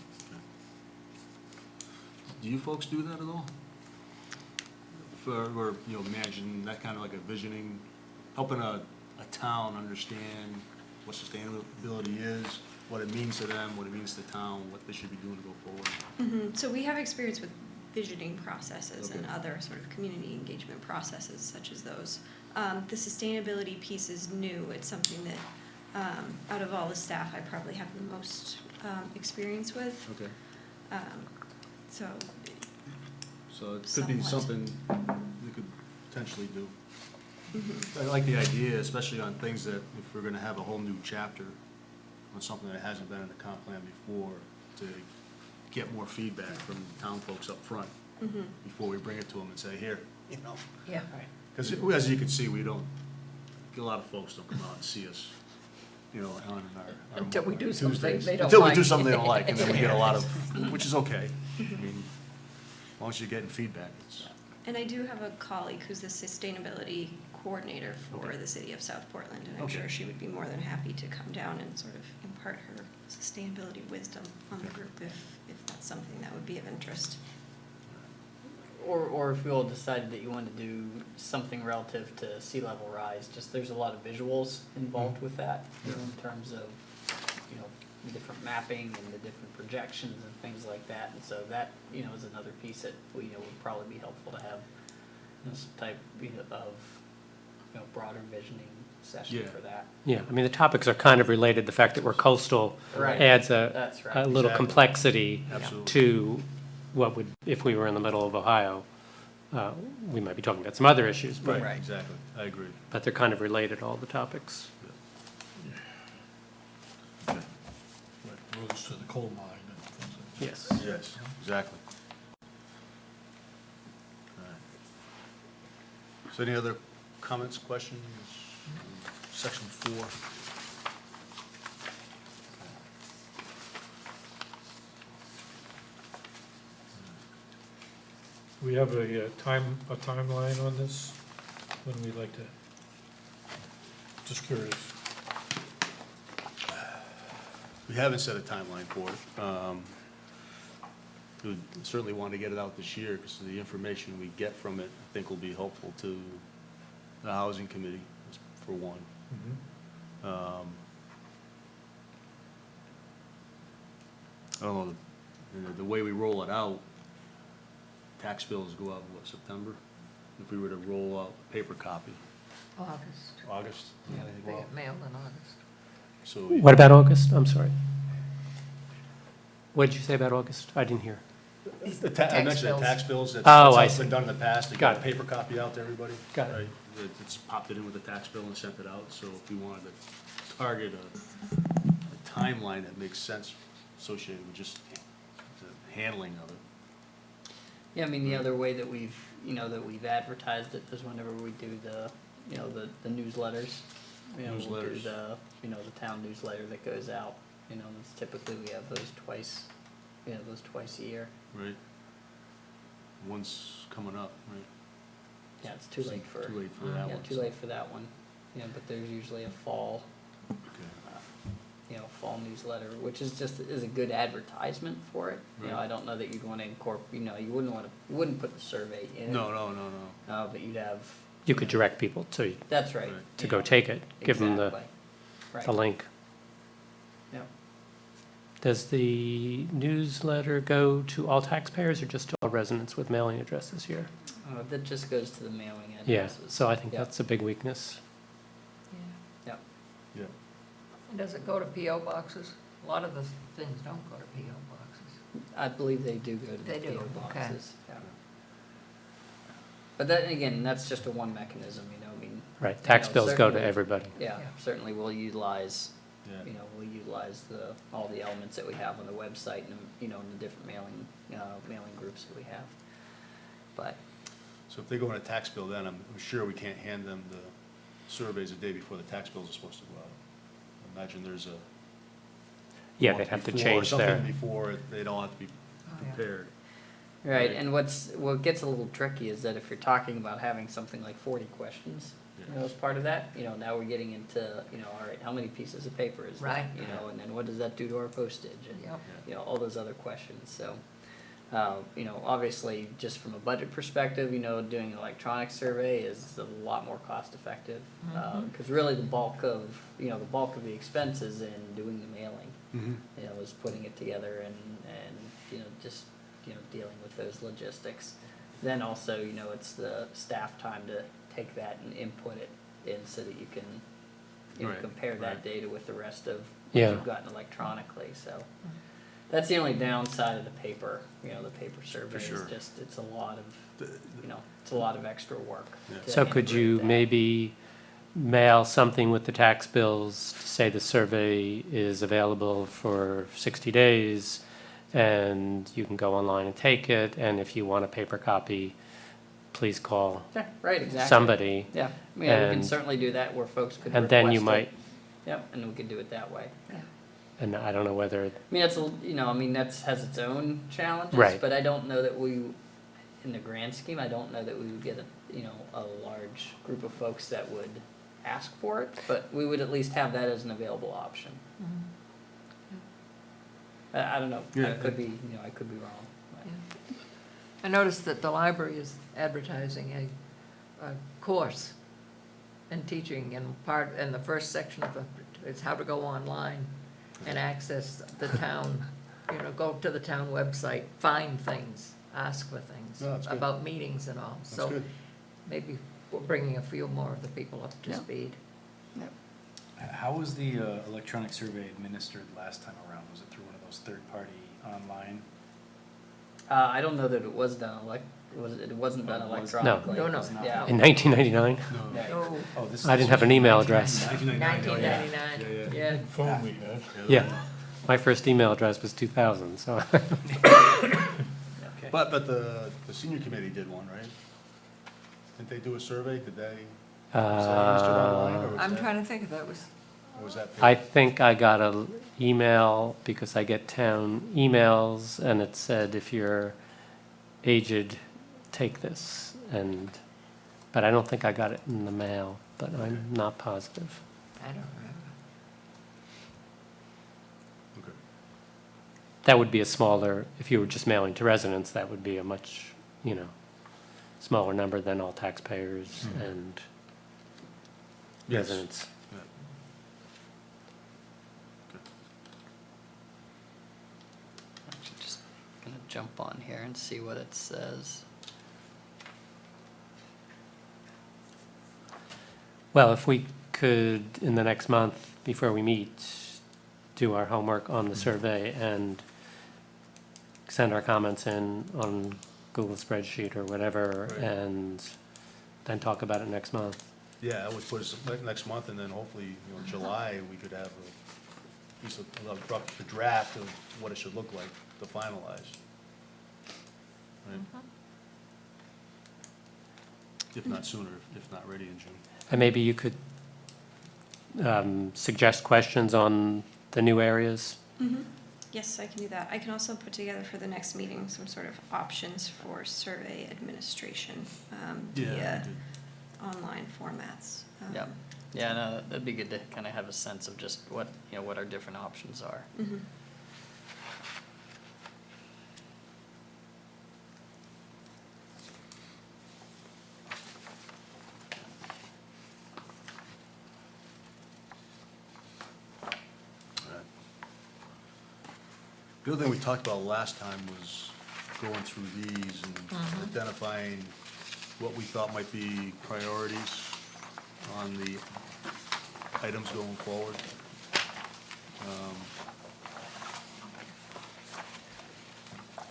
Do you folks do that at all? Or, managing that kind of like a visioning, helping a town understand what sustainability is, what it means to them, what it means to the town, what they should be doing to go forward?
So we have experience with visioning processes and
Okay.
other sort of community engagement processes such as those. The sustainability piece is new. It's something that, out of all the staff, I probably have the most experience with.
Okay.
So,
So it could be
Somewhat.
something we could potentially do.
mhm.
I like the idea, especially on things that, if we're gonna have a whole new chapter on something that hasn't been in the comp plan before, to get more feedback from town folks up front
Mhm.
before we bring it to them and say, here,
Yeah.
Because as you can see, we don't, a lot of folks don't come out and see us, on our.
Until we do something
Tuesdays.
they don't
Until we do
like.
something they don't like, and then we get a lot of, which is okay. I mean, as long as you're getting feedback, it's,
And I do have a colleague who's the sustainability coordinator for
Okay.
the city of South Portland, and I'm
Okay.
sure she would be more than happy to come down and sort of impart her sustainability wisdom on the group if that's something that would be of interest.
Or if you all decided that you wanted to do something relative to sea level rise, just there's a lot of visuals involved with that, in terms of, the different mapping and the different projections and things like that. And so that, is another piece that, would probably be helpful to have, some type, of, broader visioning session
Yeah.
for that.
Yeah, I mean, the topics are kind of related. The fact that we're coastal
Right.
adds
That's
a
right.
little
Exactly.
complexity
absolutely.
to what would, if we were in the middle of Ohio, we might be talking about some other issues, but,
Right.
Exactly, I agree.
but they're kind of related, all the topics.
Roads to the coal mine and things like that.
Yes.
Yes, exactly. All right. So any other comments, questions? Section 4.
We have a timeline on this, when we'd like to, just curious.
We haven't set a timeline for it. We certainly want to get it out this year, because the information we get from it, I think, will be helpful to the housing committee, for one. I don't know, the way we roll it out, tax bills go out, what, September? If we were to roll out a paper copy,
August.
August?
Yeah,
I think,
they
well,
get mailed in August.
So,
What about August? I'm sorry. What did you say about August? I didn't hear.
I
Tax
mentioned the
bills.
tax bills, that's
Oh,
how
I
it's
see.
been done in the past, to
Got
get a
it.
paper copy out to everybody.
Got it.
Right? It's popped it in with the tax bill and sent it out, so if we wanted to target a timeline that makes sense associated with just the handling of it.
Yeah, I mean, the other way that we've advertised it is whenever we do the newsletters. We'll do
Newsletters.
the town newsletter that goes out, it's typically we have those twice a year.
Right. One's coming up, right?
Yeah, it's too late for.
Too late for that
Yeah,
one.
too late for that one, but there's usually a fall,
Okay.
fall newsletter, which is a good advertisement for it.
Right.
I don't know that you'd wanna incorporate, you wouldn't put the survey in.
No.
But you'd have.
You could direct people to
That's right.
Right.
go take it, give them the
Exactly. Right.
link.
Yep.
Does the newsletter go to all taxpayers or just to all residents with mailing addresses here?
That just goes to the mailing
Yeah,
addresses.
so I think
Yep.
that's a big weakness.
Yep.
Yeah.
And does it go to PO boxes? A lot of the things don't go to PO boxes.
I believe they do go to the
They do,
PO
okay.
boxes. Yeah. But that, again, that's just a one mechanism, I mean.
Right, tax
know,
bills go to
certainly-
everybody.
Yeah,
Yeah.
certainly we'll utilize,
Yeah.
we'll utilize all the elements that we have on the website and, and the different mailing groups that we have. But,
So if they go in a tax bill, then I'm sure we can't hand them the surveys the day before the tax bills are supposed to go out. I imagine there's a.
Yeah,
month
they'd have to
before or
change their,
something before, they'd all have to be
Oh, yeah.
prepared.
right,
Right.
and what gets a little tricky is that if you're talking about having something like 40 questions, You know, as part of that, you know, now we're getting into, you know, all right, how many pieces of paper is that?
Right.
You know, and then what does that do to our postage? And,
Yep.
you know, all those other questions, so. You know, obviously, just from a budget perspective, you know, doing an electronic survey is a lot more cost effective. Cause really the bulk of the expense is in doing the mailing. You know, is putting it together and, you know, just, you know, dealing with those logistics. Then also, you know, it's the staff time to take that and input it in so that you can, you know,
Right,
compare that
right.
data with the rest of what
Yeah.
you've gotten electronically, so. That's the only downside of the paper, you know, the paper survey is
sure.
just, it's a lot of, you know, it's a lot of extra work.
Yeah.
to
So could you
integrate that.
maybe mail something with the tax bills to say the survey is available for 60 days, and you can go online and take it, and if you want a paper copy, please call
Yeah, right, exactly.
somebody,
Yeah, yeah, we can
and-
certainly do that where folks could
and then you
request it.
might,
Yep, and we could do it that way.
and I don't know whether,
I mean, that's, you know, I mean, that's, has its own challenges.
Right.
But I don't know that we, in the grand scheme, I don't know that we would get a, you know, a large group of folks that would ask for it, but we would at least have that as an available option. I don't know, I
Yeah,
could be, you know, I could be wrong. but-
I noticed that the library is advertising a course and teaching, and the first section of it's how to go online and access the town, you know, go to the town website, find things, ask for things
No, that's good.
about meetings and all.
That's
So
good.
maybe we're bringing a few more of the people up to
Yeah.
speed.
How was the electronic survey administered last time around? Was it through one of those third-party online?
I don't know that it was done it wasn't done
Oh, it was-
electronically.
No, no.
It's not.
Yeah.
in 1999,
No.
Right.
Oh,
Oh, this
I didn't have an email address.
1999,
Yeah,
yeah.
Phone we had.
Yeah, my first email address was 2000, so.
Okay.
But the senior committee did one, right? Didn't they do a survey? Did they? Was that administered online, or was
I'm
that-
trying to think if that was,
or was that?
I think I got an email, because I get town emails, and it said, if you're aged, take this, but I don't think I got it in the mail, but I'm not positive.
I don't remember.
Okay.
That would be a smaller, if you were just mailing to residents, that would be a much, you know, smaller number than all taxpayers and
Yes.
residents.
Yeah. Okay.
I'm just gonna jump on here and see what it says.
Well, if we could, in the next month, before we meet, do our homework on the survey and send our comments in on Google spreadsheet or whatever,
Right.
and then talk about it next month.
Yeah, I would put us next month, and then hopefully, you know, in July, we could have a piece of, a draft of what it should look like to finalize. Right? If not sooner, if not ready in June.
And maybe you could suggest questions on the new areas.
Yes, I can do that. I can also put together for the next meeting some sort of options for survey administration via online formats.
Yep. Yeah, no, that'd be good to kind of have a sense of just what, you know, what our different options are.
Mhm.
The other thing we talked about last time was going through these and identifying what we thought might be priorities on the items going forward.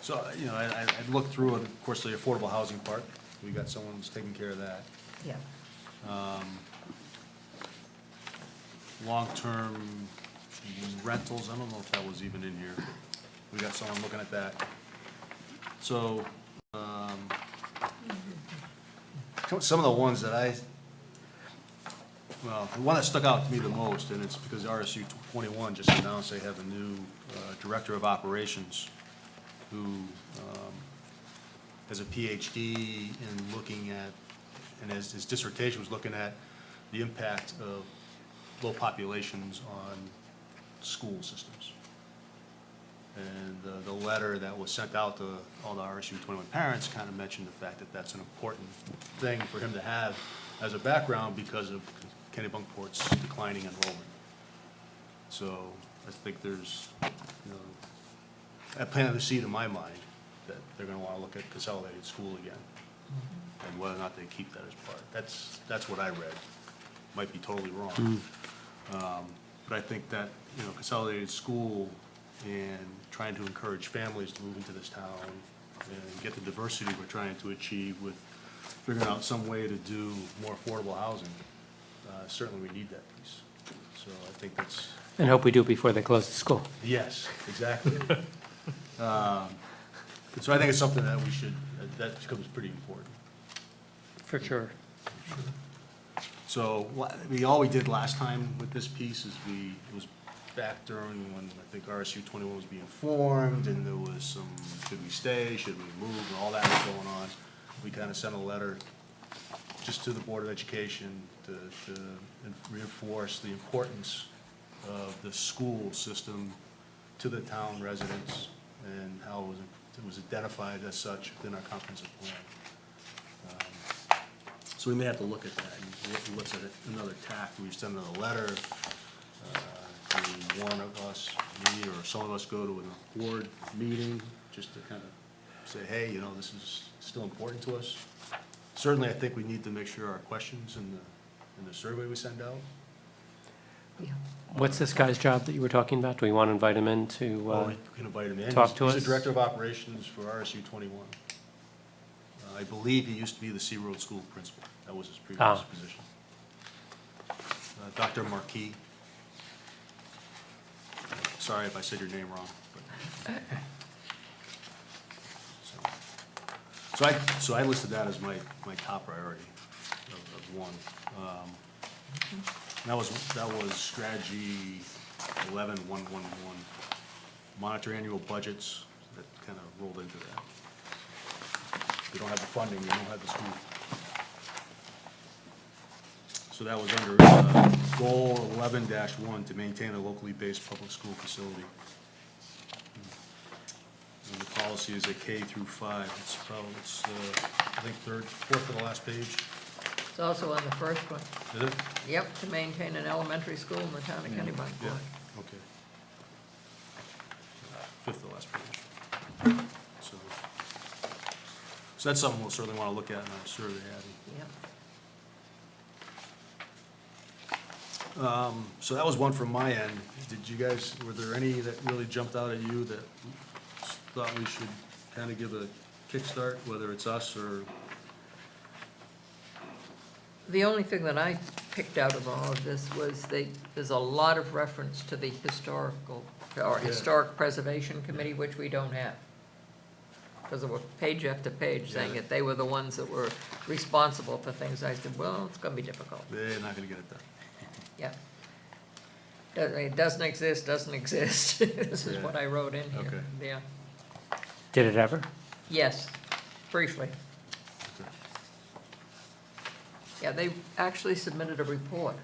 So, you know, I looked through, and of course, the affordable housing part, we got someone who's taking care of that.
Yeah.
Long-term rentals, I don't know if that was even in here. We got someone looking at that. So, some of the ones that well, the one that stuck out to me the most, and it's because RSU 21 just announced they have a new director of operations who has a PhD in looking at, and his dissertation was looking at the impact of low populations on school systems. And the letter that was sent out to all the RSU 21 parents kind of mentioned the fact that that's an important thing for him to have as a background because of Kennebunkport's declining enrollment. So I think there's, I planted the seed in my mind that they're gonna wanna look at consolidated school again, and whether or not they keep that as part. That's what I read. Might be totally wrong. But I think that, consolidated school and trying to encourage families to move into this town and get the diversity we're trying to achieve with figuring out some way to do more affordable housing, certainly we need that piece. So I think that's,
And hope we do it before they close the school.
yes, exactly. So I think it's something that we should, that becomes pretty important.
For sure.
So, all we did last time with this piece is it was back during when I think RSU 21 was being formed, and there was some, should we stay, should we move, and all that was going on. We kind of sent a letter just to the Board of Education to reinforce the importance of the school system to the town residents and how it was identified as such within our comprehensive plan. So we may have to look at that, and look at another tack. We send another letter, to one of us, me or some of us go to a board meeting, just to kind of say, hey, this is still important to us. Certainly, I think we need to make sure our questions in the survey we send out.
Yeah.
What's this guy's job that you were talking about? Do we want to invite him in to,
We can invite him in.
talk to
He's
us?
the Director of Operations for RSU 21. I believe he used to be the Sea Road School Principal. That was his previous position. Dr. Marquis. Sorry if I said your name wrong. So I listed that as my top priority of one. And that was strategy 11-111, monitor annual budgets. That kind of rolled into that. If you don't have the funding, you don't have the school. So that was under goal 11-1, to maintain a locally based public school facility. And the policy is a K through 5. It's I think fourth to the last page.
It's also on the first one.
Is it?
Yep, to maintain an elementary school in the town of Kennebunkport.
Yeah, okay. Fifth to the last page. So that's something we'll certainly want to look at in our survey, Abby.
Yep.
So that was one from my end. Did you guys, were there any that really jumped out at you that thought we should kind of give a kickstart, whether it's us or?
The only thing that I picked out of all of this was there's a lot of reference to the Historic Preservation Committee, which we don't have. Because there were page after page saying
Yeah.
that they were the ones that were responsible for things. I said, well, it's gonna be difficult.
They're not gonna get it done.
Yeah. It doesn't exist. This is
Yeah.
what I wrote in here.
Okay.
Yeah.
did it ever?
Yes, briefly.
Okay.
Yeah, they actually submitted a report.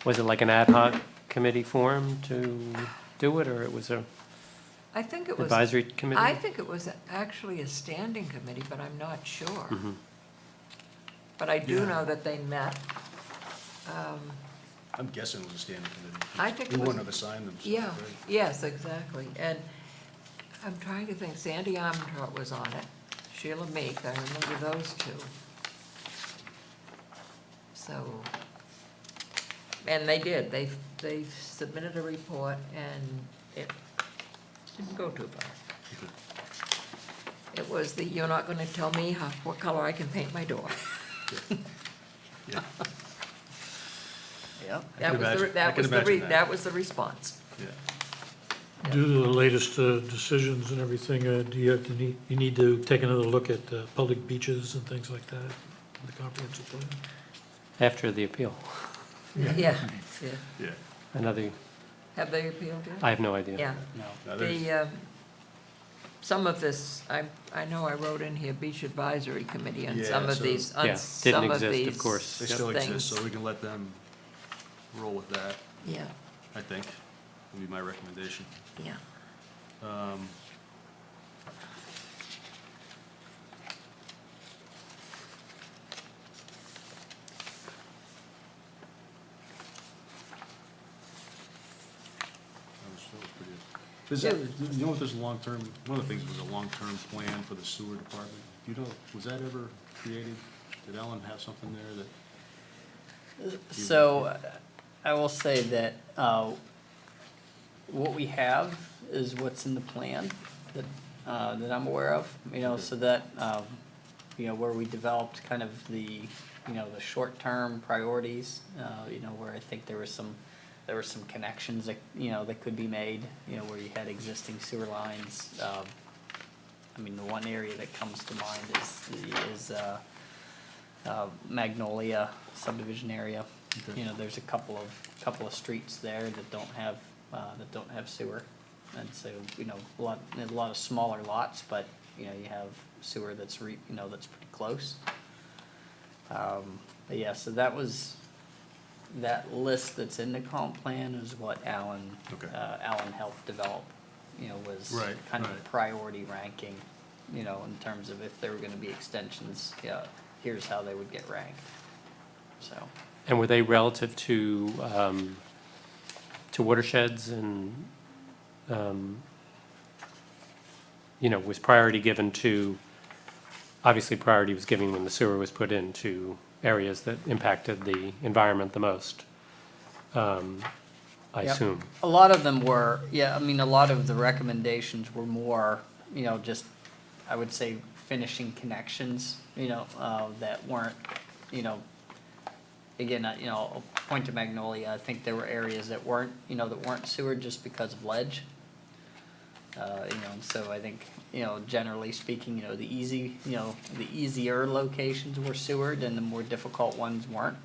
Was it like an ad hoc committee formed to do it, or it was a
I think it was.
advisory committee?
I think it was actually a standing committee, but I'm not sure.
Mhm.
But I do
Yeah.
know that they met.
I'm guessing it was a standing committee.
I think
We
it was-
wouldn't have assigned them.
Yeah,
right?
yes, exactly. And I'm trying to think, Sandy Armentrout was on it, Sheila Meek, I remember those two. So, and they did, they submitted a report and it didn't go too far.
Okay.
It was the, you're not gonna tell me what color I can paint my door.
Yeah,
Yep.
can imagine. I can imagine that.
That was the response.
yeah.
Due to the latest decisions and everything, do you have to you need to take another look at public beaches and things like that in the comprehensive plan?
After the appeal.
Yeah,
Yeah.
Another,
have they appealed yet?
I have no idea.
Yeah.
Now, there's-
The, some of this, I know I wrote in here beach advisory committee and
Yeah,
some of
so-
these,
Yeah,
on
didn't
some of
exist, of
these
course.
They still exist,
things.
so we can let them roll with that,
Yeah,
I think, would be my recommendation.
yeah.
That was pretty good. Is that, you know what, there's a long-term, one of the things was a long-term plan for the sewer department. Do you know, was that ever created? Did Ellen have something there that?
So I will say that what we have is what's in the plan that, that I'm aware of, you know, so that, you know, where we developed kind of the, you know, the short-term priorities, you know, where I think there were some connections that, you know, that could be made, you know, where you had existing sewer lines. I mean, the one area that comes to mind is Magnolia subdivision area.
Okay.
You know, there's a couple of streets there that don't have sewer. And so, you know, a lot of smaller lots, but, you know, you have sewer that's you know, that's pretty close. But yeah, so that list that's in the comp plan is what Alan
Okay.
helped develop, you know, was
Right,
kind of a
right.
priority ranking, you know, in terms of if there were gonna be extensions, yeah, here's how they would get ranked, so.
And were they relative to watersheds and, you know, was priority given to, obviously priority was given when the sewer was put into areas that impacted the environment the most, I
Yep.
assume.
A lot of them were, yeah, I mean, a lot of the recommendations were more, you know, just, I would say, finishing connections, you know, that weren't, you know, again, you know, I'll point to Magnolia, I think there were areas that weren't, you know, that weren't sewered just because of ledge. You know, and so I think, you know, generally speaking, you know, the easier locations were sewered and the more difficult ones weren't.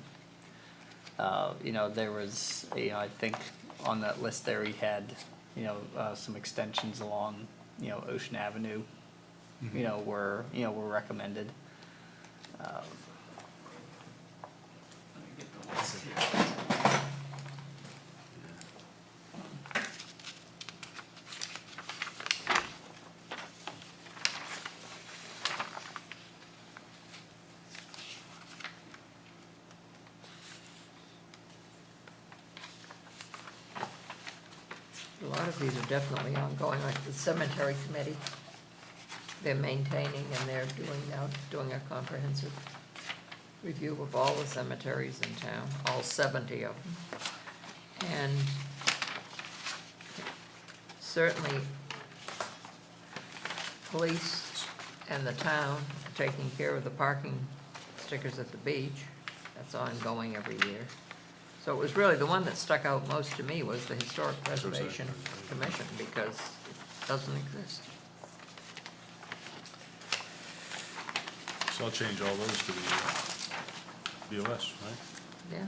You know, there was, you know, I think on that list there, he had, you know, some extensions along, you know, Ocean Avenue, you know, were recommended. Let me get the list here.
A lot of these are definitely ongoing, like the cemetery committee. They're maintaining and they're doing a comprehensive review of all the cemeteries in town, all 70 of them. And certainly, police and the town are taking care of the parking stickers at the beach. That's ongoing every year. So it was really, the one that stuck out most to me was the Historic Preservation Commission, because it doesn't exist.
So I'll change all those to the BOS, right?
Yeah.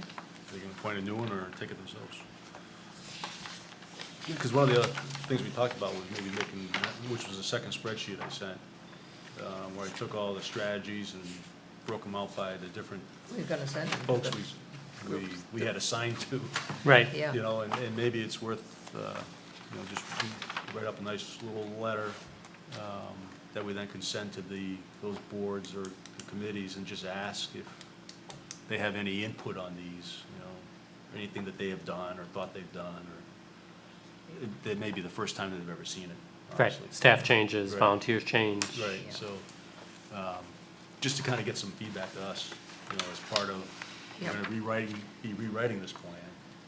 They can appoint a new one or take it themselves. Because one of the other things we talked about was maybe making, which was the second spreadsheet I sent, where I took all the strategies and broke them out by the different
We're gonna send them to
folks
the
we had assigned to.
Right.
Yeah.
You know, and maybe it's worth, you know, just write up a nice little letter that we then can send to those boards or the committees and just ask if they have any input on these, you know, anything that they have done or thought they've done, or that may be the first time that they've ever seen it,
Right,
honestly.
staff changes,
Right.
volunteers change.
Right,
Yeah.
so, just to kind of get some feedback to us, you know, as part of, we're
Yep.
gonna be rewriting this plan,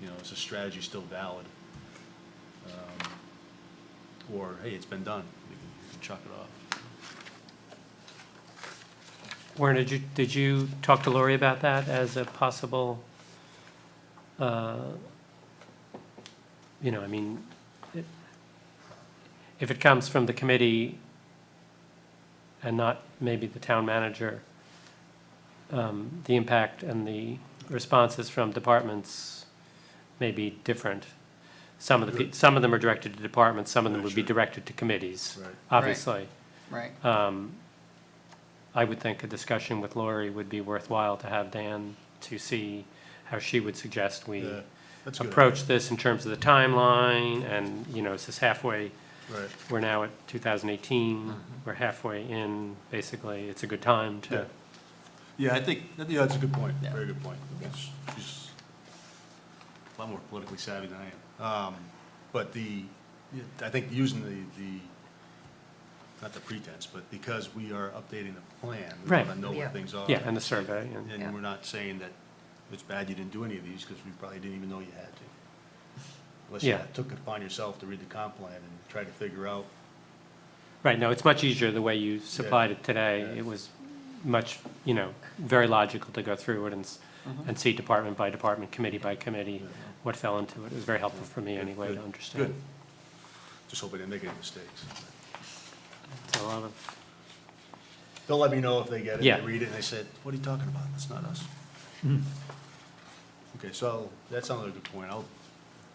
you know, is the strategy still valid? Or, hey, it's been done, we can chuck it off.
Warren, did you talk to Lori about that as a possible, you know, I mean, if it comes from the committee and not maybe the town manager, the impact and the responses from departments may be different. some of them are directed to departments, some of them would be directed to committees,
Right.
obviously.
Right.
I would think a discussion with Lori would be worthwhile to have Dan to see how she would suggest we
Yeah, that's a good
approach this in terms of the timeline, and, you know, is this halfway?
Right.
We're now at 2018, we're halfway in, basically, it's a good time
Yeah.
to,
Yeah, I think, yeah, that's a good point,
Yeah.
very good point. She's a lot more politically savvy than I am. But I think using the, not the pretense, but because we are updating the plan, we
Right.
want to know
Yeah.
what things are.
yeah, and the survey, and,
And we're not saying that it's bad you didn't do any of these, because we probably didn't even know you had to. Unless you
Yeah.
took it upon yourself to read the comp plan and try to figure out.
right, no, it's much easier the way you supplied it today.
Yeah.
It was much, you know, very logical to go through it and see department by department, committee by committee, what fell into it. It was very helpful for me anyway to
Good.
understand.
Good. Just hope I didn't make any mistakes.
It's a lot of,
They'll let me know if they get it,
Yeah.
they read it, and they said, what are you talking about? That's not us. Okay, so that sounds like a good point. I'll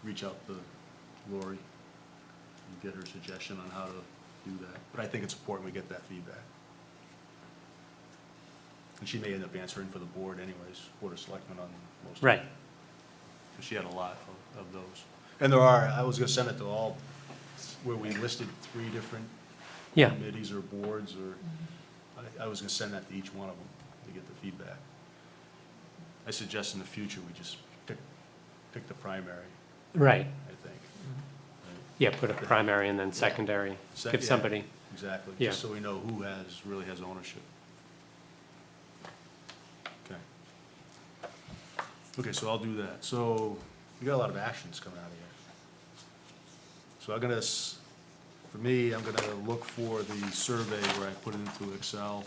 reach out to Lori and get her suggestion on how to do that. But I think it's important we get that feedback. And she may end up answering for the board anyways, Board of Selectmen on most of it.
right,
Because she had a lot of those. And there are, I was gonna send it to all, where we listed 3 different
yeah,
committees or boards, or, I was gonna send that to each one of them to get the feedback. I suggest in the future, we just pick the primary,
right.
I think.
Yeah, put a primary and then secondary,
Sec-
give
yeah.
somebody,
Exactly,
Yeah.
just so we know who really has ownership. Okay. Okay, so I'll do that. So, we got a lot of actions coming out of here. So for me, I'm gonna look for the survey where I put it into Excel.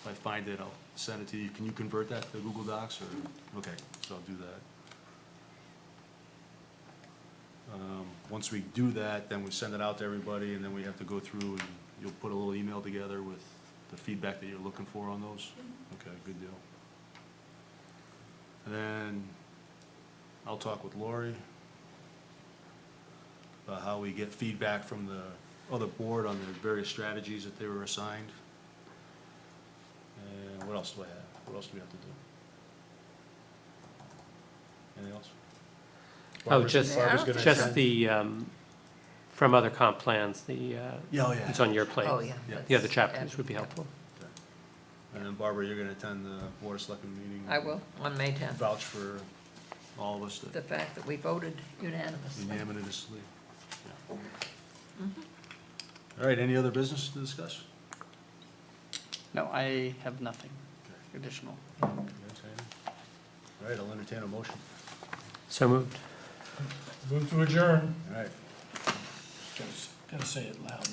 If I find it, I'll send it to you. Can you convert that to Google Docs, or, okay, so I'll do that. Once we do that, then we send it out to everybody, and then we have to go through, and you'll put a little email together with the feedback that you're looking for on those? Okay, good deal. And then I'll talk with Lori about how we get feedback from the other board on the various strategies that they were assigned. And what else do I have? What else do we have to do? Anything else?
oh,
Barbara's-
just,
Barbara's gonna
just
send-
the, from other comp plans,
Yeah, oh, yeah.
it's on your plate.
Oh, yeah.
Yeah.
The other chapters would be
Yeah.
helpful.
Okay. And then Barbara, you're gonna attend the Board of Selectmen meeting?
I will, on May 10th.
Vouch for all of us
The
that
fact that we voted unanimously.
unanimously. Yeah. All right, any other business to discuss?
No, I have nothing
Okay.
additional.
You guys have anything? All right, I'll entertain a motion.
So moved.
Move to adjourn.
All right.
Gotta say it loud.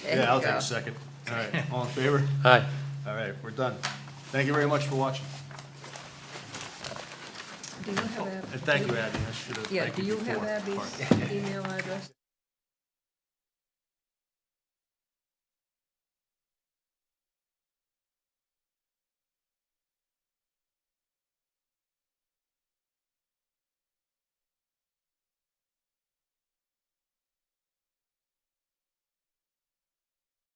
There
Yeah, I'll
you
take
go.
a second. All right, all in favor?
Aye.
All right, we're done. Thank you very much for watching.
Do you have
And thank you, Abby. I should have
Yeah,
thanked
do you have
before.
Abby's email address?